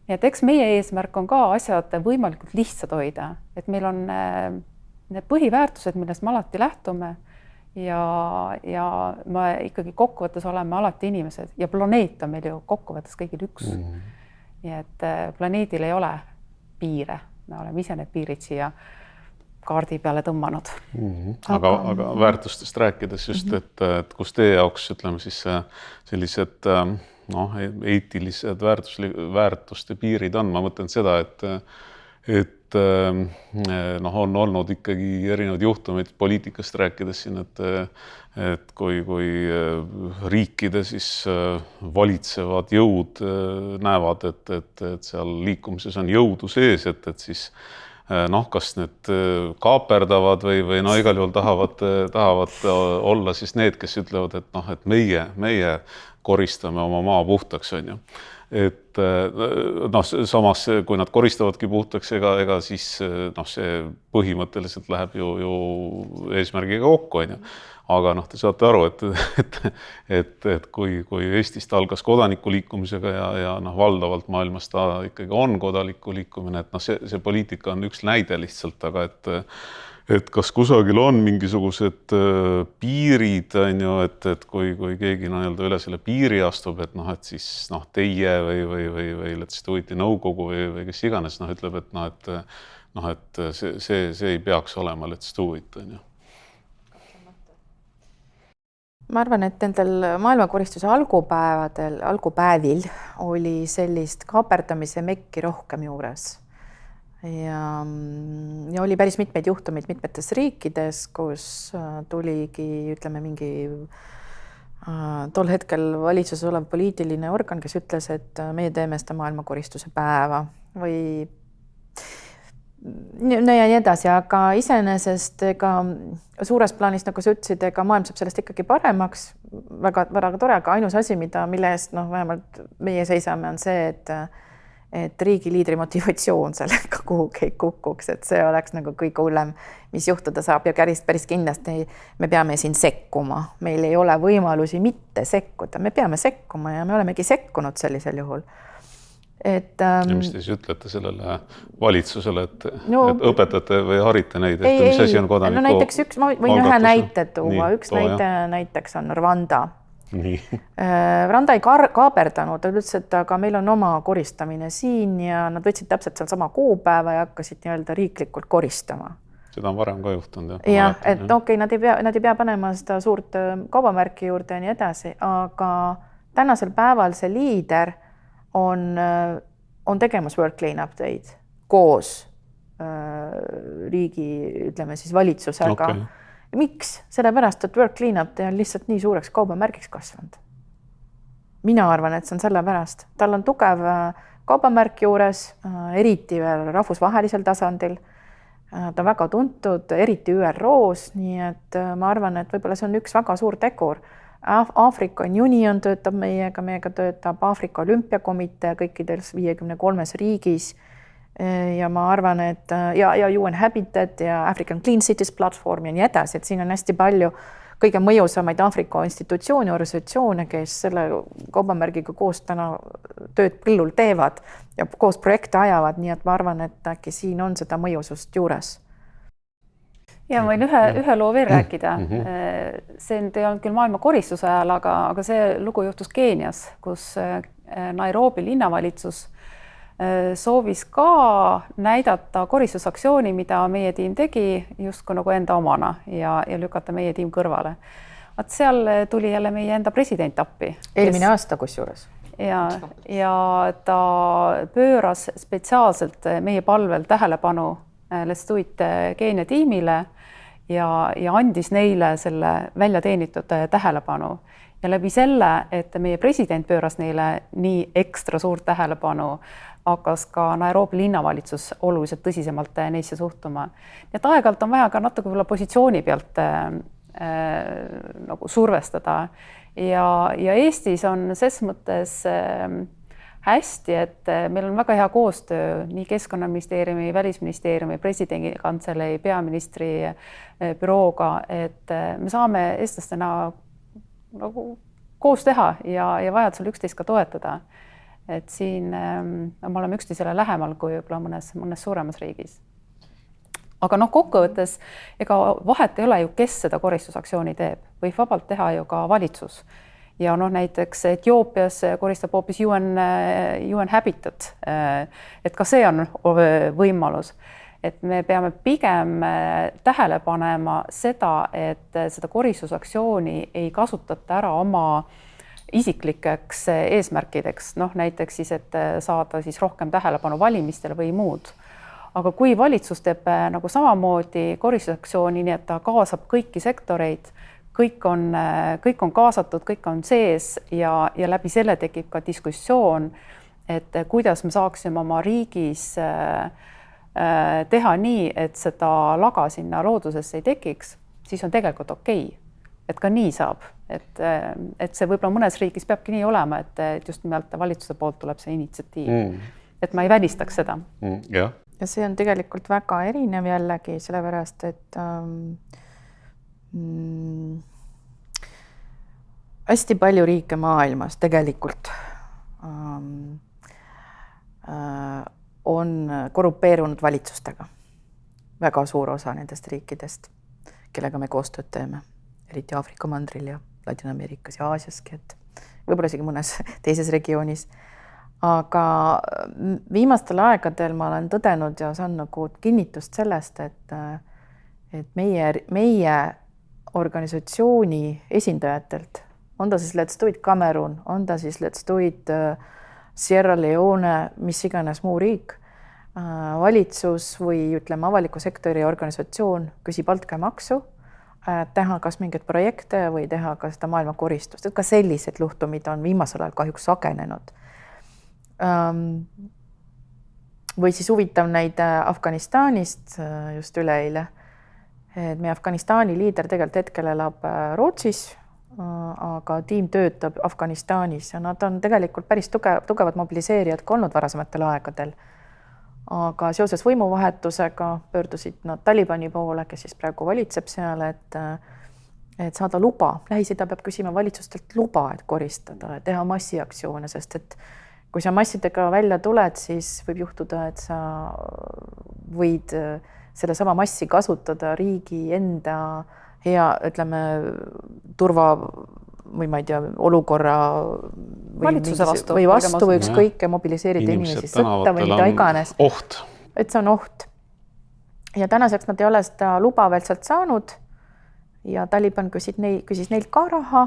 Nii et eks meie eesmärk on ka asjad võimalikult lihtsad hoida, et meil on need põhiväärtused, millest me alati lähtume ja me ikkagi kokkuvõttes oleme alati inimesed ja planeet on meil ju kokkuvõttes kõigil üks. Nii et planeedil ei ole piire, me oleme ise need piirid siia kaardi peale tõmmanud. Aga väärtustest rääkides just, et kus teie jaoks, ütleme siis sellised eetilised väärtuste piirid on, ma mõtlen seda, et on olnud ikkagi erinevad juhtumid poliitikast rääkides siin, et kui riikide siis valitsevad jõud näevad, et seal liikumises on jõudu sees, et siis kas need kaaperdavad või igal juhul tahavad olla siis need, kes ütlevad, et meie koristame oma maa puhtaks, on ju. Et samas, kui nad koristavadki puhtaks, ega siis see põhimõtteliselt läheb ju eesmärgiga kokku, on ju. Aga te saate aru, et kui Eestist algas kodanikuliikumisega ja valdavalt maailmas ta ikkagi on kodanikuliikumine, et see poliitika on üks näide lihtsalt, aga et kas kusagil on mingisugused piirid, on ju, et kui keegi üle selle piiri astub, et siis teie või Let's Do It nõukogu või kes iganes ütleb, et see ei peaks olema Let's Do It, on ju. Ma arvan, et nendel maailmakoristuse algupäevil oli sellist kaaperdamise mekki rohkem juures. Ja oli päris mitmeid juhtumeid mitmetes riikides, kus tuligi, ütleme, mingi tol hetkel valitsuses olev poliitiline organ, kes ütles, et meie teeme seda maailmakoristuse päeva või ja nii edasi, aga iseenesest suures plaanis, nagu sa ütlesid, maailm saab sellest ikkagi paremaks, väga tore, aga ainus asi, mille eest vähemalt meie seisame, on see, et riigi liidri motivatsioon sellega kuhugi ei kukuks, et see oleks kõige hullem, mis juhtuda saab ja päris kindlasti me peame siin sekkuma. Meil ei ole võimalusi mitte sekkuda, me peame sekkuma ja me olemegi sekkunud sellisel juhul. et ja mis te siis ütlete sellele valitsusele, et õpetate või harite neid, et mis asi on kodaniku no näiteks ma võin ühe näite tuua, üks näite näiteks on Rwanda. Rwanda ei kaaberdanud, ta ütles, et aga meil on oma koristamine siin ja nad võtsid täpselt seal sama kuupäeva ja hakkasid nii-öelda riiklikult koristama. Seda on varem ka juhtunud. Jah, et okei, nad ei pea panema seda suurt kaubamärki juurde ja nii edasi, aga tänasel päeval see liider on tegemas World Cleanup Day'd koos riigi, ütleme siis valitsusega. Okay. Miks? Sellepärast, et World Cleanup Day on lihtsalt nii suureks kaubamärgiks kasvanud. Mina arvan, et see on sellepärast. Tal on tugev kaubamärk juures, eriti veel rahvusvahelisel tasandil. Ta on väga tuntud, eriti ÜROs, nii et ma arvan, et võib-olla see on üks väga suur tegur. Aafrika Union töötab meiega töötab Aafrika Olümpiakomitee kõikides 53 riigis ja ma arvan, et ja UN Habitat ja African Clean Cities platvorm ja nii edasi, et siin on hästi palju kõige mõjusamaid Aafrika institutsioone, organisatsioone, kes selle kaubamärgiga koos täna tööd põllul teevad ja koos projekte ajavad, nii et ma arvan, et äkki siin on seda mõjusust juures. Ja ma võin ühe loo veel rääkida. See ei olnud küll maailma koristuse ajal, aga see lugu juhtus Keenias, kus Nairobi linnavalitsus soovis ka näidata koristusaktsiooni, mida meie tiim tegi justkui nagu enda omana ja lükata meie tiim kõrvale. Vaat seal tuli jälle meie enda president appi. Eelmine aasta kusjuures. Ja ta pööras spetsiaalselt meie palvel tähelepanu Let's Do It Keenia tiimile ja andis neile selle välja teenitud tähelepanu. Ja läbi selle, et meie president pööras neile nii ekstra suurt tähelepanu, hakkas ka Nairobi linnavalitsus oluliselt tõsisemalt neisse suhtuma. Nii et aeg-ajalt on vaja ka natuke positsiooni pealt nagu survestada. Ja Eestis on ses mõttes hästi, et meil on väga hea koostöö nii Keskkonnaministeeriumi, Välisministeeriumi, presidendi kantselei, peaministri bürooga, et me saame eestlastena nagu koos teha ja vajadusel üksteist ka toetada. Et siin me oleme üksteisele lähemal kui võib-olla mõnes suuremas riigis. Aga kokkuvõttes, ega vahet ei ole ju, kes seda koristusaktsiooni teeb. Võib vabalt teha ju ka valitsus. Ja näiteks Etioopias koristab hoopis UN Habitat, et ka see on võimalus. Et me peame pigem tähele panema seda, et seda koristusaktsiooni ei kasutata ära oma isiklikeks eesmärkideks, näiteks siis, et saada siis rohkem tähelepanu valimistele või muud. Aga kui valitsus teeb nagu samamoodi koristusaktsiooni, nii et ta kaasab kõiki sektoreid, kõik on kaasatud, kõik on sees ja läbi selle tekib ka diskussioon, et kuidas me saaksime oma riigis teha nii, et seda laga sinna loodusesse ei tekiks, siis on tegelikult okei. Et ka nii saab, et see võib-olla mõnes riigis peabki nii olema, et just nimelt valitsuse poolt tuleb see initsiatiiv. Et ma ei välistaks seda. Ja see on tegelikult väga erinev jällegi, sellepärast, et hästi palju riike maailmas tegelikult on korrupeerunud valitsustega. Väga suur osa nendest riikidest, kellega me koostööd teeme, eriti Aafrika mandril ja Ladina-Ameerikas ja Aasiaski, et võib-olla isegi mõnes teises regioonis. Aga viimastel aegadel ma olen tõdenud ja saan nagu kinnitust sellest, et meie organisatsiooni esindajatelt, on ta siis Let's Do It Cameroon, on ta siis Let's Do It Sierra Leone, mis iganes muu riik, valitsus või ütleme avaliku sektori organisatsioon küsib altkäemaksu, teha kas mingeid projekte või teha ka seda maailma koristust, et ka sellised luhtumid on viimasel ajal kahjuks sagenenud. Või siis huvitav näide Afganistanist just üleeile. Meie Afganistani liider tegelikult hetkel elab Rootsis, aga tiim töötab Afganistanis ja nad on tegelikult päris tugevad mobiliseerijad ka olnud varasematel aegadel. Aga seoses võimuvahetusega pöördusid nad Talibani poole, kes siis praegu valitseb seal, et saada luba. Lähis-Ida peab küsima valitsustelt luba, et koristada ja teha massiaktsioone, sest et kui sa massidega välja tuled, siis võib juhtuda, et sa võid sellesama massi kasutada riigi enda hea, ütleme, turva või ma ei tea, olukorra valitsuse vastu või ükskõik ja mobiliseerida inimesi sõtta või mida iganes. Oht. Et see on oht. Ja tänaseks nad ei ole seda luba veel sealt saanud ja Taliban küsis neilt ka raha,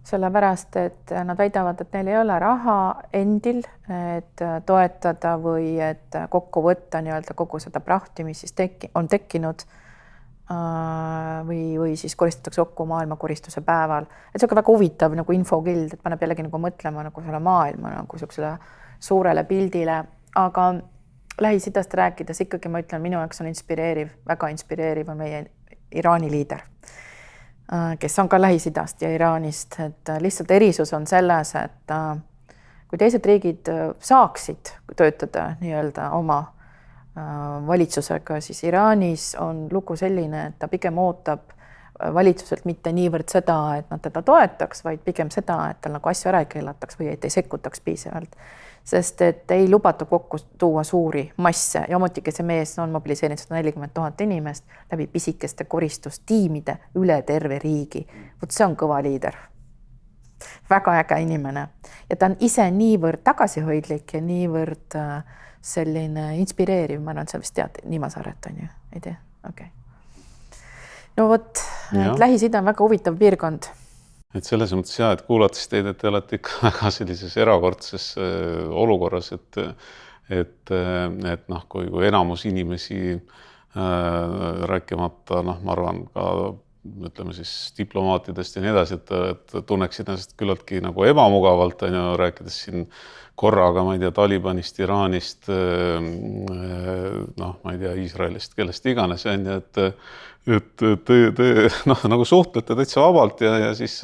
sellepärast, et nad väidavad, et neil ei ole raha endil, et toetada või et kokku võtta nii-öelda kogu seda prahti, mis siis on tekkinud või siis koristatakse kokku maailmakoristuse päeval. Et see on ka väga huvitav nagu infokild, et paneb jällegi nagu mõtlema nagu selle maailma nagu sellisele suurele pildile, aga Lähis-Idast rääkides ikkagi ma ütlen, minu jaoks on inspireeriv, väga inspireeriv on meie Iraani liider, kes on ka Lähis-Idast ja Iraanist, et lihtsalt erisus on selles, et kui teised riigid saaksid töötada nii-öelda oma valitsusega, siis Iraanis on lugu selline, et ta pigem ootab valitsuselt mitte niivõrd seda, et nad teda toetaks, vaid pigem seda, et tal nagu asju ära ei keelataks või et ei sekkutaks piisavalt. Sest et ei lubata kokku tuua suuri masse ja ometigi see mees on mobiliseerinud 140 000 inimest läbi pisikeste koristustiimide üle terve riigi. Vot see on kõva liider. Väga äge inimene. Ja ta on ise niivõrd tagasihoidlik ja niivõrd selline inspireeriv. Ma arvan, et sa vist tead Niimasaaret on ju? Ei tea? Okei. No vot, Lähis-Ida on väga huvitav piirkond. Et selles mõttes et kuulates teid, et te olete ikka väga sellises erakordses olukorras, et kui enamus inimesi rääkimata, ma arvan ka ütleme siis diplomaatidest ja nii edasi, et tunneksid ennast küllaltki nagu ebamugavalt, rääkides siin korraga, ma ei tea, Talibanist, Iraanist, ma ei tea, Iisraelist, kellest iganes, et te nagu suhtlete täitsa vabalt ja siis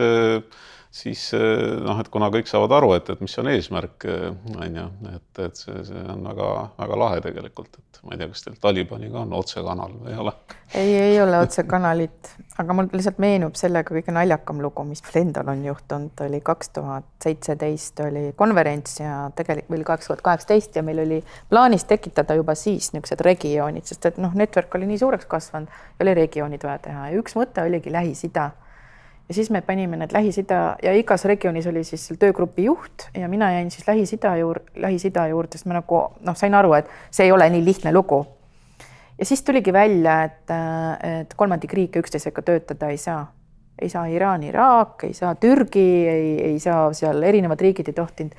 et kuna kõik saavad aru, et mis on eesmärk, et see on väga lahe tegelikult, et ma ei tea, kas teil Talibaniga on otsekanal või ei ole? Ei ole otsekanalit, aga mul lihtsalt meenub sellega kõige naljakam lugu, mis meil endal on juhtunud, oli 2017 oli konverents ja tegelikult oli 2018 ja meil oli plaanis tekitada juba siis niisugused regioonid, sest et network oli nii suureks kasvanud ja oli regioonid vaja teha ja üks mõte oligi Lähis-Ida. Ja siis me panime need Lähis-Ida ja igas regioonis oli siis töögrupi juht ja mina jäin siis Lähis-Ida juurde, sest ma nagu sain aru, et see ei ole nii lihtne lugu. Ja siis tuligi välja, et kolmandik riike üksteisega töötada ei saa. Ei saa Iraan, Iraak, ei saa Türgi, ei saa seal erinevad riigid ei tohtinud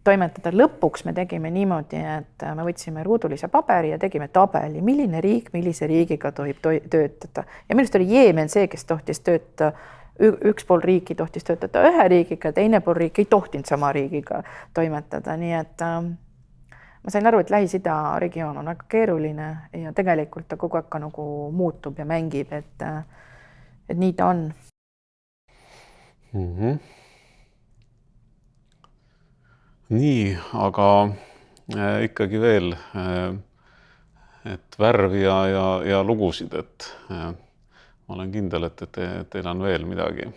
toimetada. Lõpuks me tegime niimoodi, et me võtsime ruudulise paberi ja tegime tabeli, milline riik, millise riigiga tohib töötada. Ja millest oli Jeemen see, kes tohtis töötada. Üks pool riiki tohtis töötada ühe riigiga, teine pool riiki ei tohtinud sama riigiga toimetada. Nii et ma sain aru, et Lähis-Ida regioon on väga keeruline ja tegelikult ta kogu aeg ka nagu muutub ja mängib, et nii ta on. Nii, aga ikkagi veel, et värvi ja lugusid, et ma olen kindel, et teil on veel midagi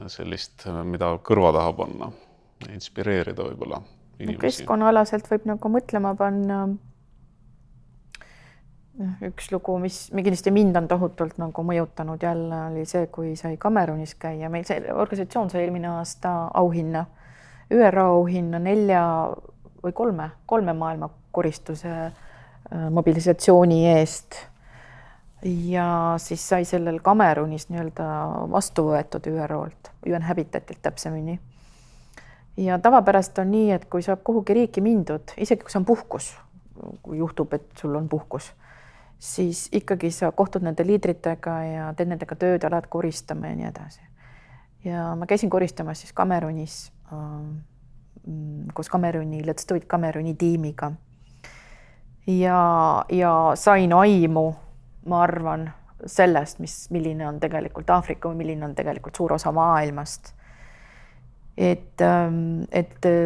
sellist, mida kõrva taha panna, inspireerida võib-olla inimesi. Keskkonnaalaselt võib nagu mõtlema panna üks lugu, mis kindlasti mind on tohutult nagu mõjutanud jälle, oli see, kui sai Kamerunis käia. Meil see organisatsioon sai eelmine aasta auhinna, ÜRO auhinna 4 või 3 maailma koristuse mobilisatsiooni eest. Ja siis sai sellel Kamerunis nii-öelda vastu võetud ÜRO-lt, UN Habitatilt täpsemini. Ja tavapärast on nii, et kui sa kuhugi riiki mindud, isegi kui see on puhkus, kui juhtub, et sul on puhkus, siis ikkagi sa kohtud nende liidritega ja teed nendega tööd, alad koristama ja nii edasi. Ja ma käisin koristamas siis Kamerunis koos Kameruni, Let's Do It Kameruni tiimiga. Ja sain aimu, ma arvan, sellest, milline on tegelikult Aafrika või milline on tegelikult suur osa maailmast. Et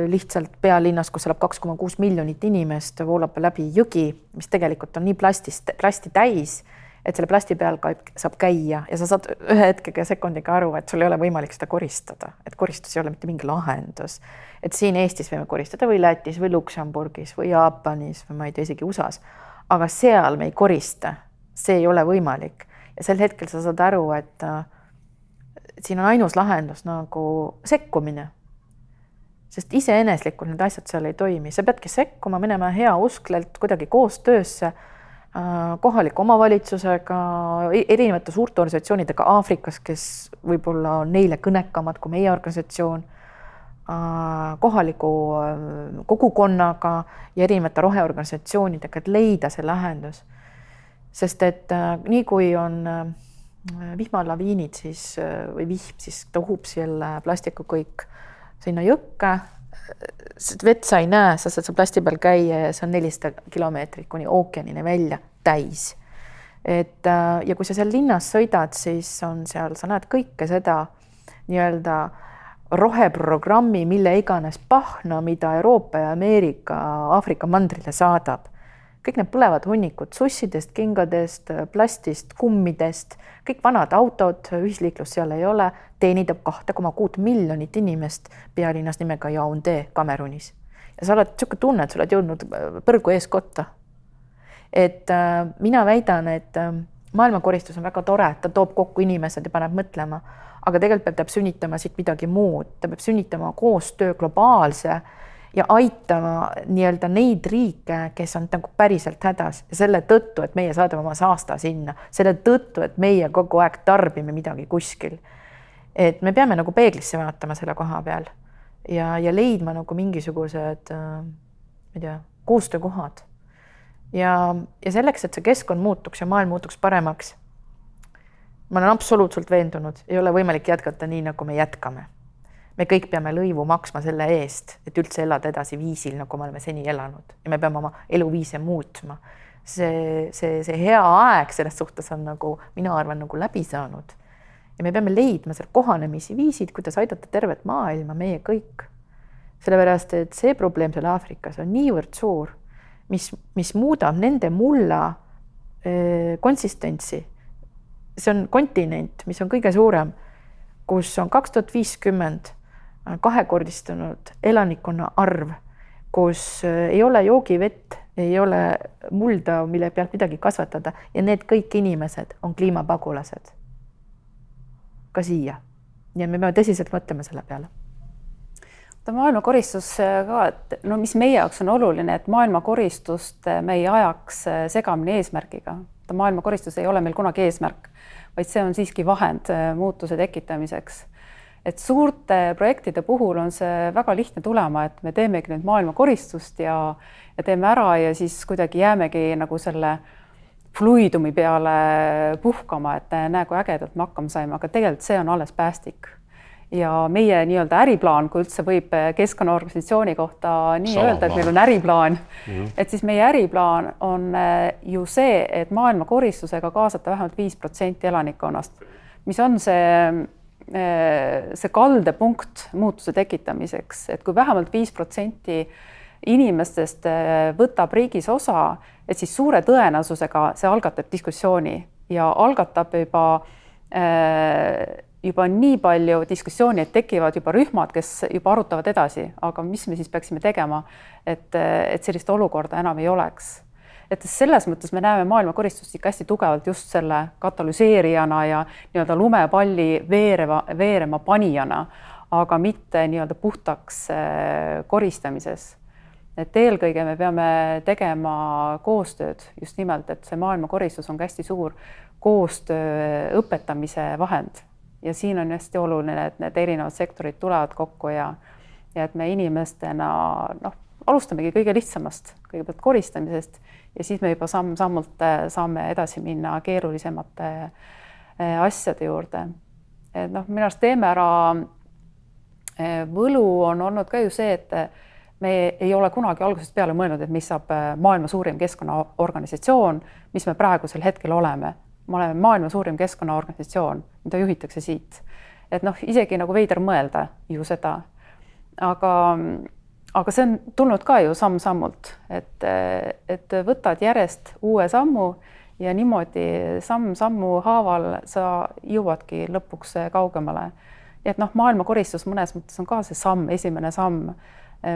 lihtsalt pealinnas, kus elab 2,6 miljonit inimest, voolab läbi jõgi, mis tegelikult on nii plasti täis, et selle plasti peal saab käia ja sa saad ühe hetkega sekundiga aru, et sul ei ole võimalik seda koristada, et koristus ei ole mitte mingi lahendus. Et siin Eestis võime koristada või Lätis või Luksemburgis või Jaapanis või ma ei tea, isegi USAs, aga seal me ei korista, see ei ole võimalik. Ja sel hetkel sa saad aru, et siin on ainus lahendus nagu sekkumine. Sest iseeneslikult need asjad seal ei toimi. Sa peadki sekkuma, minema hea usklelt kuidagi koostöösse kohaliku omavalitsusega, erinevate suurte organisatsioonidega Aafrikas, kes võib-olla on neile kõnekamad kui meie organisatsioon, kohaliku kogukonnaga ja erinevate roheorganisatsioonidega, et leida see lahendus. Sest et nii kui on vihmalaviinid või vihm, siis ta uhub selle plastiku kõik sinna jõkke, vett sa ei näe, sa saad plasti peal käia ja see on 400 kilomeetrit kuni ookeanini välja täis. Ja kui sa seal linnas sõidad, siis on seal, sa näed kõike seda nii-öelda roheprogrammi, mille iganes pahna, mida Euroopa ja Ameerika Aafrika mandrile saadab. Kõik need põlevad hunnikud sussidest, kingadest, plastist, kummidest, kõik vanad autod, ühisliiklus seal ei ole, teenidab 2,6 miljonit inimest pealinnas nimega Yaoundé Kamerunis. Ja sa oled selline tunne, et sa oled jõudnud põrgu ees kotta. Et mina väidan, et maailmakoristus on väga tore, et ta toob kokku inimesed ja paneb mõtlema, aga tegelikult peab sünnitama siit midagi muud. Ta peab sünnitama koostöö globaalse ja aitama nii-öelda neid riike, kes on nagu päriselt hädas ja selle tõttu, et meie saadame oma saasta sinna, selle tõttu, et meie kogu aeg tarbime midagi kuskil. Et me peame nagu peeglisse vaatama selle koha peal ja leidma nagu mingisugused koostöökohad. Ja selleks, et see keskkond muutuks ja maailm muutuks paremaks, ma olen absoluutselt veendunud, ei ole võimalik jätkata nii, nagu me jätkame. Me kõik peame lõivu maksma selle eest, et üldse elada edasi viisil, nagu me oleme seni elanud. Ja me peame oma eluviise muutma. See hea aeg selles suhtes on nagu, mina arvan, nagu läbi saanud. Ja me peame leidma seal kohanemisi viisid, kuidas aidata tervet maailma, meie kõik. Sellepärast, et see probleem seal Aafrikas on niivõrd suur, mis muudab nende mulla konsistentsi. See on kontinent, mis on kõige suurem, kus on 2050 kahekordistunud elanikkonna arv, kus ei ole joogivett, ei ole mulda, mille pealt midagi kasvatada ja need kõik inimesed on kliimapagulased. Ka siia. Ja me peame tõsiselt mõtlema selle peale. Maailmakoristus ka, et mis meie jaoks on oluline, et maailmakoristust me ei ajaks segamini eesmärgiga. Maailmakoristus ei ole meil kunagi eesmärk, vaid see on siiski vahend muutuse tekitamiseks. Et suurte projektide puhul on see väga lihtne tulema, et me teemegi nüüd maailmakoristust ja teeme ära ja siis kuidagi jäämegi nagu selle fluidumi peale puhkama, et näe, kui ägedalt me hakkama saime, aga tegelikult see on alles päästik. Ja meie nii-öelda äriplaan, kui üldse võib keskkonnaorganisatsiooni kohta nii öelda, et meil on äriplaan, et siis meie äriplaan on ju see, et maailmakoristusega kaasata vähemalt 5% elanikkonnast, mis on see kaldepunkt muutuse tekitamiseks, et kui vähemalt 5% inimestest võtab riigis osa, et siis suure tõenäosusega see algatab diskussiooni ja algatab juba nii palju diskussiooni, et tekivad juba rühmad, kes juba arutavad edasi, aga mis me siis peaksime tegema, et sellist olukorda enam ei oleks. Et selles mõttes me näeme maailmakoristust ikka hästi tugevalt just selle katalüseerijana ja nii-öelda lumepalli veerema panijana, aga mitte nii-öelda puhtaks koristamises. Et eelkõige me peame tegema koostööd just nimelt, et see maailmakoristus on hästi suur koostöö õpetamise vahend. Ja siin on hästi oluline, et need erinevad sektorid tulevad kokku ja et me inimestena alustamegi kõige lihtsamast, kõigepealt koristamisest ja siis me juba samm-sammult saame edasi minna keerulisemate asjade juurde. Et minu arust teeme ära võlu on olnud ka ju see, et me ei ole kunagi algusest peale mõelnud, et mis saab maailma suurim keskkonnaorganisatsioon, mis me praegusel hetkel oleme. Me oleme maailma suurim keskkonnaorganisatsioon, mida juhitakse siit. Et isegi nagu veider mõelda ju seda. Aga see on tulnud ka ju samm-sammult, et võtad järjest uue sammu ja niimoodi samm-sammu haaval sa jõuadki lõpuks kaugemale. Ja et noh, maailmakoristus mõnes mõttes on ka see esimene samm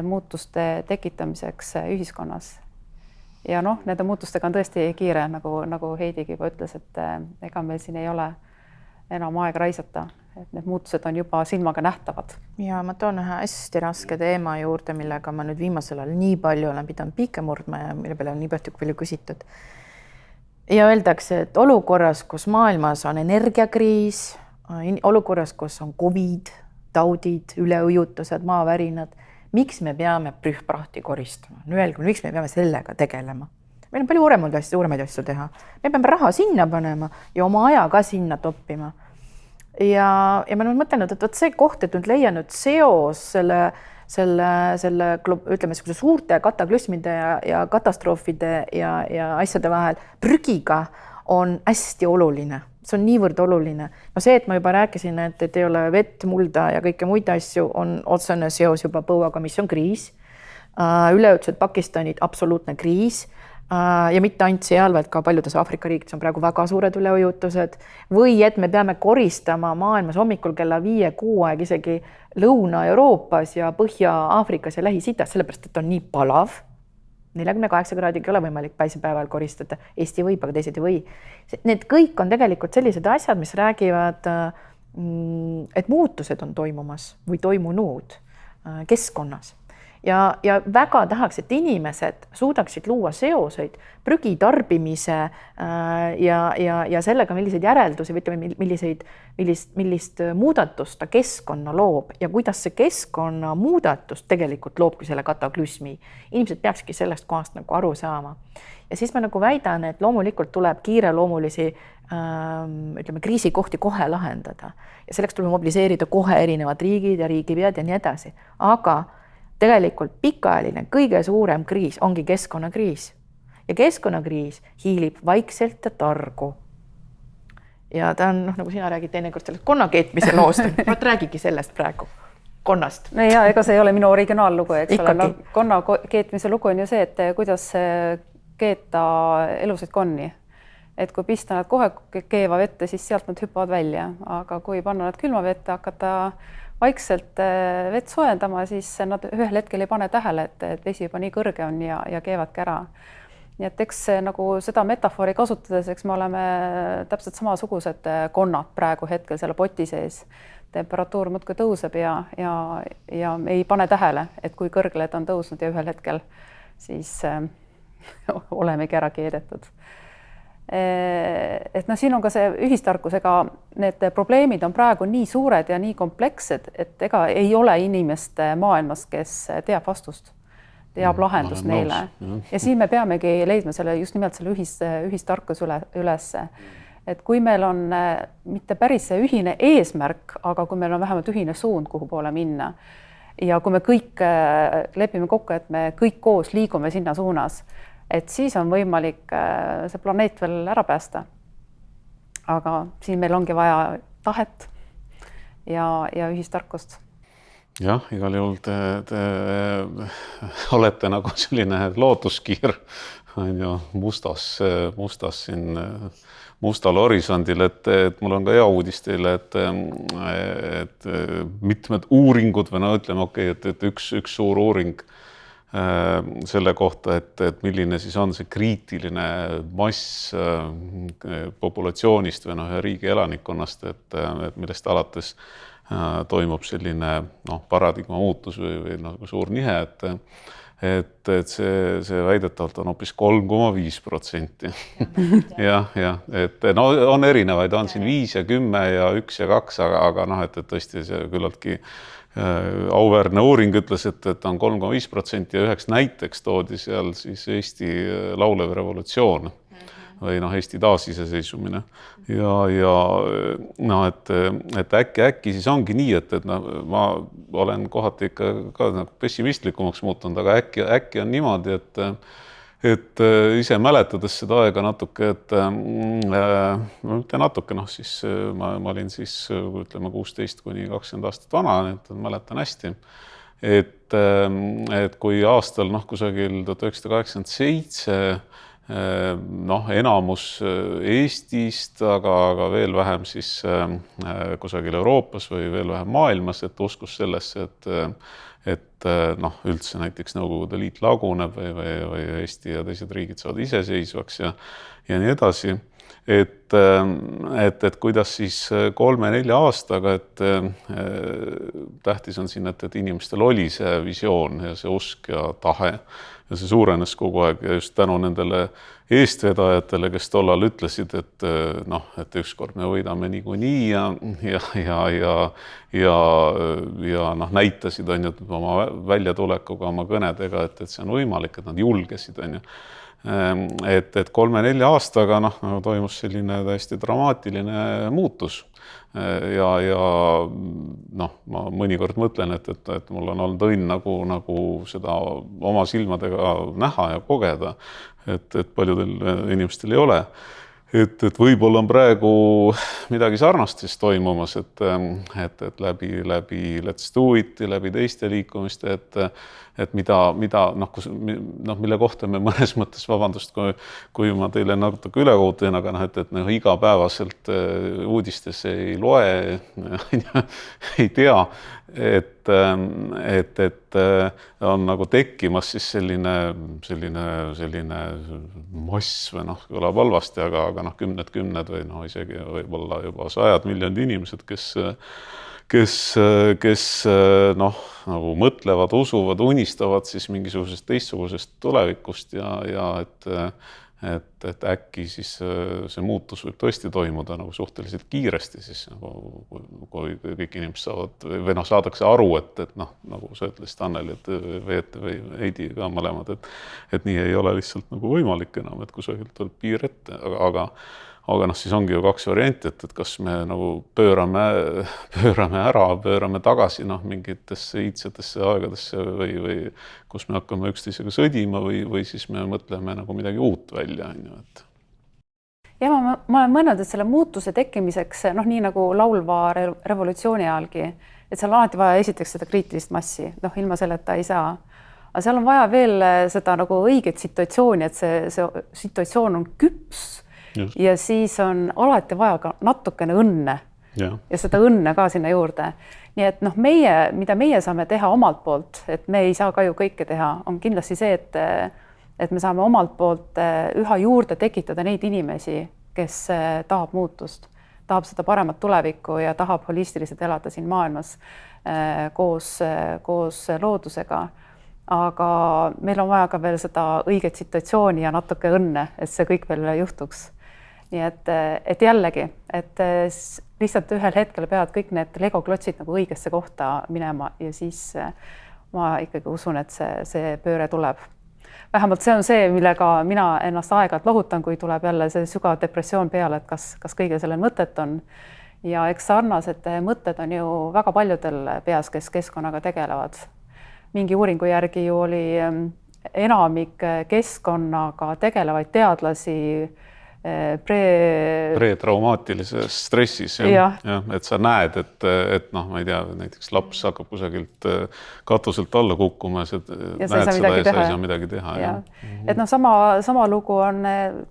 muutuste tekitamiseks ühiskonnas. Ja noh, nende muutustega on tõesti kiire, nagu Heidigi juba ütles, et ega meil siin ei ole enam aega raisata, et need muutused on juba silmaga nähtavad. Ja ma toon ühe hästi raske teema juurde, millega ma nüüd viimasel ajal nii palju olen pidanud piike murdma ja mille peale on nii palju küsitud. Ja öeldakse, et olukorras, kus maailmas on energiakriis, olukorras, kus on COVID, taudid, üleujutused, maavärinad, miks me peame prühprahti koristama? Öelge, miks me peame sellega tegelema? Meil on palju suuremaid asju teha. Me peame raha sinna panema ja oma aja ka sinna toppima. Ja ma olen mõtelnud, et see koht, et nüüd leian nüüd seos selle ütleme, suurte kataklüsmide ja katastroofide ja asjade vahel prügiga on hästi oluline. See on niivõrd oluline. No see, et ma juba rääkisin, et ei ole vett, mulda ja kõike muid asju, on otsene seos juba põuaga, mis on kriis. Üleujutused Pakistanid, absoluutne kriis. Ja mitte ainult seal, vaid ka paljudes Aafrika riikides on praegu väga suured üleujutused. Või et me peame koristama maailmas hommikul kella 5-6 aeg isegi Lõuna-Euroopas ja Põhja-Aafrikas ja Lähis-Idas, sellepärast, et on nii palav. 48 kraadiga ei ole võimalik päisepäeval koristada. Eesti võib, aga teised ei või. Need kõik on tegelikult sellised asjad, mis räägivad, et muutused on toimumas või toimunud keskkonnas. Ja väga tahaks, et inimesed suudaksid luua seoseid prügi tarbimise ja sellega, milliseid järeldusi või millist muudatust ta keskkonna loob ja kuidas see keskkonna muudatus tegelikult loobki selle kataklüsmi. Inimesed peakski sellest kohast nagu aru saama. Ja siis ma nagu väidan, et loomulikult tuleb kiireloomulisi kriisikohti kohe lahendada ja selleks tuleb mobiliseerida kohe erinevad riigid ja riigipead ja nii edasi. Aga tegelikult pikaajaline kõige suurem kriis ongi keskkonnakriis. Ja keskkonnakriis hiilib vaikselt ja targu. Ja ta on, nagu sina räägid teinekord sellest konnakeetmise loost. Vaat räägigi sellest praegu, konnast. No ja ega see ei ole minu originaallugu, eks ole. No, konnakeetmise lugu on ju see, et kuidas keeta elusaid konni. Et kui pista nad kohe keeva vette, siis sealt nad hüppavad välja. Aga kui panna nad külma vette, hakata vaikselt vett soojendama, siis nad ühel hetkel ei pane tähele, et vesi juba nii kõrge on ja keevadki ära. Nii et eks nagu seda metafoori kasutades, eks me oleme täpselt samasugused konnad praegu hetkel selle poti sees. Temperatuur muudkui tõuseb ja ei pane tähele, et kui kõrgele ta on tõusnud ja ühel hetkel siis olemegi ära keedetud. Et no siin on ka see ühistarkusega, need probleemid on praegu nii suured ja nii komplekssed, et ega ei ole inimeste maailmas, kes teab vastust, teab lahendust neile. Ja siin me peamegi leidma just nimelt selle ühistarkus ülesse. Et kui meil on mitte päris see ühine eesmärk, aga kui meil on vähemalt ühine suund, kuhu poole minna ja kui me kõik lepime kokku, et me kõik koos liigume sinna suunas, et siis on võimalik see planeet veel ära päästa. Aga siin meil ongi vaja tahet ja ühistarkust. Jah, igal juhul te olete nagu selline lootuskiir mustas siin mustal horisondil, et mul on ka hea uudis teile, et mitmed uuringud või ütleme, et üks suur uuring selle kohta, et milline siis on see kriitiline mass populatsioonist või riigi elanikkonnast, et millest alates toimub selline paradigma muutus või suur nihe, et see väidetavalt on hoopis 3,5%. jah, et on erinevaid, on siin 5 ja 10 ja 1 ja 2, aga et tõesti see küllaltki auväärne uuring ütles, et on 3,5% ja üheks näiteks toodi seal siis Eesti laulev revolutsioon või Eesti taasiseseisumine. Ja et äkki siis ongi nii, et ma olen kohati ikka ka pessimistlikumaks muutunud, aga äkki on niimoodi, et ise mäletades seda aega natuke, mitte natuke, siis ma olin siis ütleme 16 kuni 20 aastat vana, et mäletan hästi, et kui aastal kusagil 1987 noh, enamus Eestist, aga veel vähem siis kusagil Euroopas või veel vähem maailmas, et uskus sellesse, et noh, üldse näiteks Nõukogude Liit laguneb või Eesti ja teised riigid saavad iseseisvaks ja nii edasi. Et kuidas siis 3-4 aastaga, et tähtis on siin, et inimestel oli see visioon ja see usk ja tahe ja see suurenes kogu aeg ja just tänu nendele eestvedajatele, kes tollal ütlesid, et noh, et ükskord me võidame niikuinii ja noh, näitasid on ju oma väljatulekuga, oma kõnedega, et see on võimalik, et nad julgesid, on ju. Et 3-4 aastaga noh, toimus selline täiesti dramaatiline muutus ja noh, ma mõnikord mõtlen, et mul on olnud õnn nagu seda oma silmadega näha ja kogeda, et paljudel inimestel ei ole. Et võib-olla on praegu midagi sarnast siis toimumas, et läbi Let's Do It, läbi teiste liikumiste, et mida mille kohta me mõnes mõttes, vabandust, kui ma teile natuke ülekohut teen, aga et igapäevaselt uudistes ei loe, ei tea, et on nagu tekkimas siis selline mass või noh, kõlab halvasti, aga noh, kümned või noh, isegi võib-olla juba 100 miljonid inimesed, kes noh, nagu mõtlevad, usuvad, unistavad siis mingisugusest teistsugusest tulevikust ja et äkki siis see muutus võib tõesti toimuda nagu suhteliselt kiiresti siis, kui kõik inimesed saavad või noh, saadakse aru, et noh, nagu sa ütlesid, Anneli, või Heidi ka mõlemad, et nii ei ole lihtsalt nagu võimalik enam, et kusagilt tuleb piir ette, aga noh, siis ongi ju 2 varianti, et kas me nagu pöörame tagasi noh, mingitesse iidsetesse aegadesse või kus me hakkame üksteisega sõdima või siis me mõtleme nagu midagi uut välja, on ju, et. Ja ma olen mõelnud, et selle muutuse tekkimiseks, noh, nii nagu laulva revolutsiooni ajalgi, et seal on alati vaja esiteks seda kriitilist massi, noh, ilma selleta ei saa. Aga seal on vaja veel seda nagu õiget situatsiooni, et see situatsioon on küps. Just. Ja siis on alati vaja ka natukene õnne ja seda õnne ka sinna juurde. Nii et noh, mida meie saame teha omalt poolt, et me ei saa ka ju kõike teha, on kindlasti see, et me saame omalt poolt üha juurde tekitada neid inimesi, kes tahab muutust, tahab seda paremat tulevikku ja tahab holistiliselt elada siin maailmas koos loodusega. Aga meil on vaja ka veel seda õiget situatsiooni ja natuke õnne, et see kõik veel juhtuks. Nii et jällegi, et lihtsalt ühel hetkel peavad kõik need legoklotsid nagu õigesse kohta minema ja siis ma ikkagi usun, et see pööre tuleb. Vähemalt see on see, millega mina ennast aeg-ajalt lohutan, kui tuleb jälle see sügav depressioon peale, et kas kõigil sellel mõtet on. Ja eks sarnased mõtted on ju väga paljudel peas, kes keskkonnaga tegelevad. Mingi uuringu järgi ju oli enamik keskkonnaga tegelevaid teadlasi pretraumaatilises stressis, et sa näed, et noh, ma ei tea, näiteks laps hakkab kusagilt katuselt alla kukkuma ja näed seda ja sa ei saa midagi teha. Et noh, sama lugu on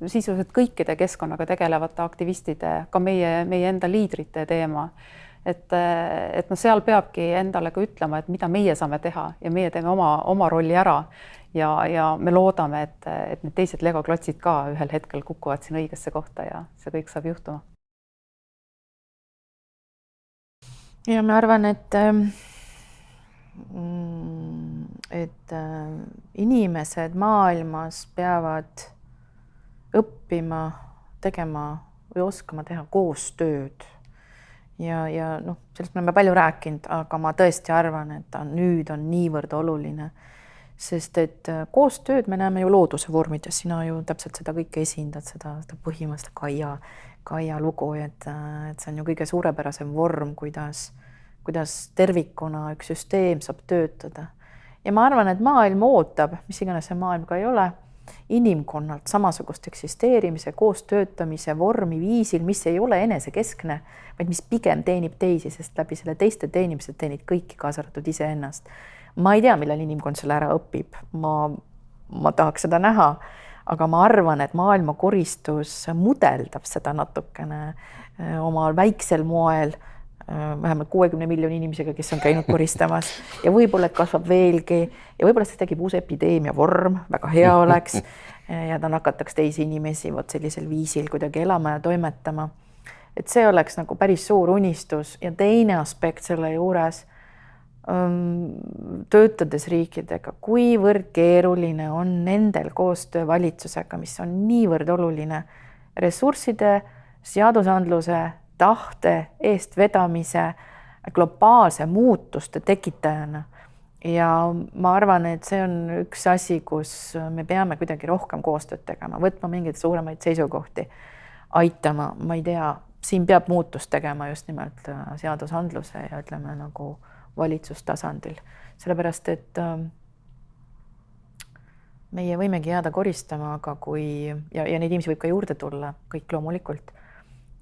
sisuliselt kõikide keskkonnaga tegelevate aktivistide, ka meie enda liidrite teema. Et noh, seal peabki endale ka ütlema, et mida meie saame teha ja meie teeme oma rolli ära. Ja me loodame, et need teised legoklotsid ka ühel hetkel kukuvad siin õigesse kohta ja see kõik saab juhtuma. Ja ma arvan, et inimesed maailmas peavad õppima, tegema või oskama teha koostööd. Ja noh, sellest me oleme palju rääkinud, aga ma tõesti arvan, et nüüd on niivõrd oluline. Sest et koostööd me näeme ju looduse vormides, sina ju täpselt seda kõike esindad, seda põhimõtteliselt Kaia lugu, et see on ju kõige suurepärasem vorm, kuidas tervikuna üks süsteem saab töötada. Ja ma arvan, et maailm ootab, mis iganes see maailm ka ei ole, inimkonnalt samasugust eksisteerimise, koostöötamise vormi viisil, mis ei ole enesekeskne, vaid mis pigem teenib teisi, sest läbi selle teiste teenimised teenid kõiki, kaasa arvatud iseennast. Ma ei tea, millal inimkond selle ära õpib. Ma tahaks seda näha, aga ma arvan, et maailmakoristus mudeldab seda natukene oma väiksel moel, vähemalt 60 miljoni inimesega, kes on käinud koristamas ja võib-olla kasvab veelgi ja võib-olla see tekib uus epideemia vorm, väga hea oleks ja ta nakataks teisi inimesi vot sellisel viisil kuidagi elama ja toimetama. Et see oleks nagu päris suur unistus ja teine aspekt selle juures töötades riikidega, kuivõrd keeruline on nendel koostöö valitsusega, mis on niivõrd oluline ressursside, seadusandluse, tahte, eestvedamise, globaalse muutuste tekitajana. Ja ma arvan, et see on üks asi, kus me peame kuidagi rohkem koostööd tegema, võtma mingeid suuremaid seisukohti, aitama, ma ei tea, siin peab muutust tegema just nimelt seadusandluse ja ütleme nagu valitsustasandil, sellepärast et meie võimegi jääda koristama, aga kui, ja neid inimesi võib ka juurde tulla, kõik loomulikult,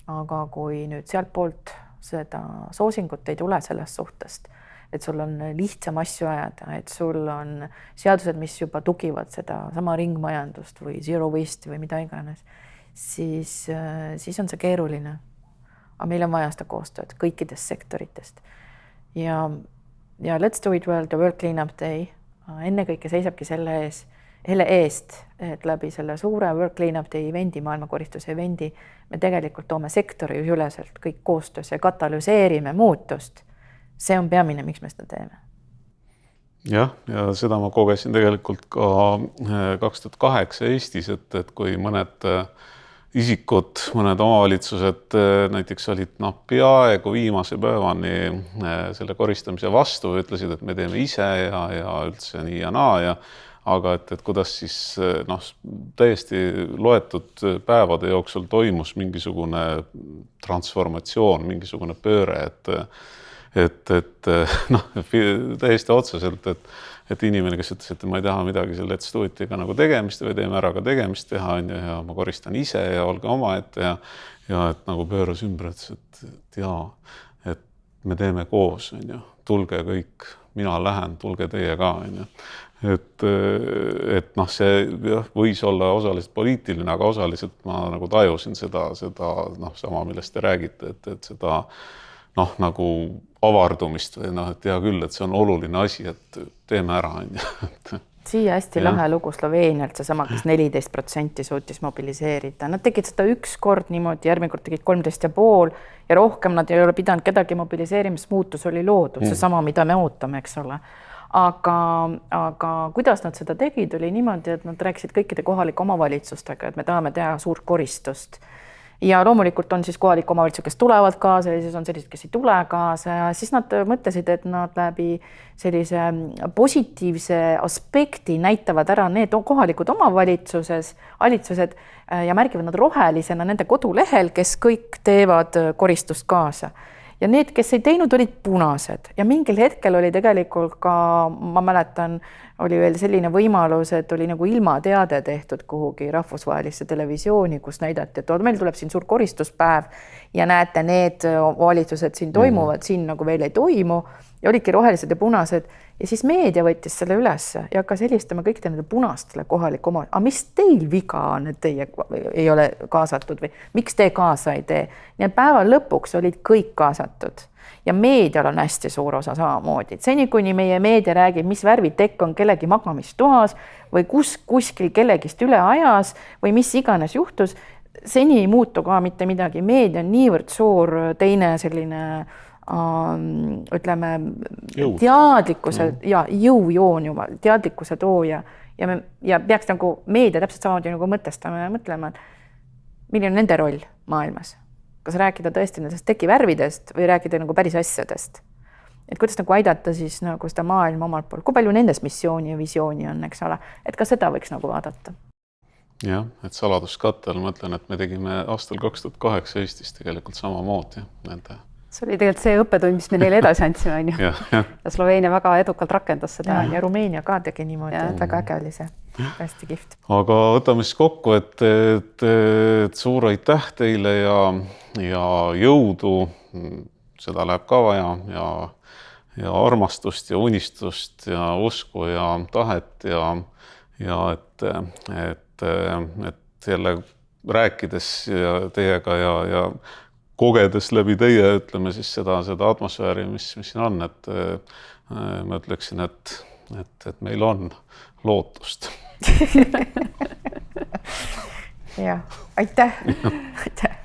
aga kui nüüd sealt poolt seda soosingut ei tule sellest suhtest, et sul on lihtsam asju ajada, et sul on seadused, mis juba tugivad seda sama ringmajandust või zero waste või mida iganes, siis on see keeruline. Aga meil on vaja seda koostööd kõikidest sektoritest. Ja Let's Do It Well, the World Cleanup Day, ennekõike seisabki selle eest, et läbi selle suure World Cleanup Day evendi, maailmakoristuse evendi, me tegelikult toome sektori üleselt kõik koostöös ja katalüseerime muutust. See on peamine, miks me seda teeme. Jah, ja seda ma kogesin tegelikult ka 2008 Eestis, et kui mõned isikud, mõned omavalitsused näiteks olid peaaegu viimase päevani selle koristamise vastu, ütlesid, et me teeme ise ja üldse nii ja naa, aga et kuidas siis täiesti loetud päevade jooksul toimus mingisugune transformatsioon, mingisugune pööre, et täiesti otseselt, et inimene, kes ütles, et ma ei taha midagi selle Let's Do It'iga nagu tegemist või teeme ära ka tegemist teha ja ma koristan ise ja olge omaette ja et nagu pööras ümber, et me teeme koos, tulge kõik, mina lähen, tulge teie ka, et see võis olla osaliselt poliitiline, aga osaliselt ma nagu tajusin seda sama, millest te räägite, et seda nagu avardumist või et hea küll, et see on oluline asi, et teeme ära. Siia hästi lahe lugu Sloveenialt, see sama, kes 14% suutis mobiliseerida. Nad tegid seda üks kord niimoodi, järgmine kord tegid 13,5 ja rohkem nad ei ole pidanud kedagi mobiliseerimis, muutus oli loodud, see sama, mida me ootame, eks ole. Aga kuidas nad seda tegid, oli niimoodi, et nad rääkisid kõikide kohalike omavalitsustega, et me tahame teha suurt koristust. Ja loomulikult on siis kohalik omavalitsus, kes tulevad kaasa ja siis on sellised, kes ei tule kaasa ja siis nad mõtlesid, et nad läbi sellise positiivse aspekti näitavad ära need kohalikud omavalitsused ja märgivad nad rohelisena nende kodulehel, kes kõik teevad koristust kaasa. Ja need, kes ei teinud, olid punased ja mingil hetkel oli tegelikult ka, ma mäletan, oli veel selline võimalus, et oli nagu ilmateade tehtud kuhugi rahvusvahelisse televisiooni, kus näidati, et meil tuleb siin suur koristuspäev ja näete, need valitsused siin toimuvad, siin nagu veel ei toimu ja olidki rohelised ja punased ja siis meedia võttis selle üles ja hakkas helistama kõikide nende punastele kohaliku oma, aga mis teil viga on, et teie ei ole kaasatud või miks te kaasa ei tee? Ja päeva lõpuks olid kõik kaasatud ja meedial on hästi suur osa samamoodi. Seni, kuni meie meedia räägib, mis värvitekk on kellegi magamistoas või kuskil kellegist üle ajas või mis iganes juhtus, seni ei muutu ka mitte midagi. Meedia on niivõrd suur teine selline ütleme teadlikkuse ja jõujoon juba, teadlikkuse tooja ja peaks nagu meedia täpselt samamoodi nagu mõtestama ja mõtlema, milline on nende roll maailmas. Kas rääkida tõesti nendest tekivärvidest või rääkida nagu päris asjadest. Et kuidas nagu aidata siis nagu seda maailma omalt poolt, kui palju nendes missiooni ja visiooni on, eks ole, et ka seda võiks nagu vaadata. Jah, et saladuskattel mõtlen, et me tegime aastal 2008 Eestis tegelikult samamoodi nende. See oli tegelikult see õppetund, mis me neile edasi andsime, on ju. Ja Sloveenia väga edukalt rakendas seda. Ja Rumeenia ka tegi niimoodi, et väga äge oli see. Hästi kihvt. Aga võtame siis kokku, et suur aitäh teile ja jõudu, seda läheb ka vaja ja armastust ja unistust ja usku ja tahet ja et et jälle rääkides ja teiega ja kogedes läbi teie, ütleme siis seda atmosfääri, mis siin on, et ma ütleksin, et meil on lootust. Jah, aitäh. Aitäh.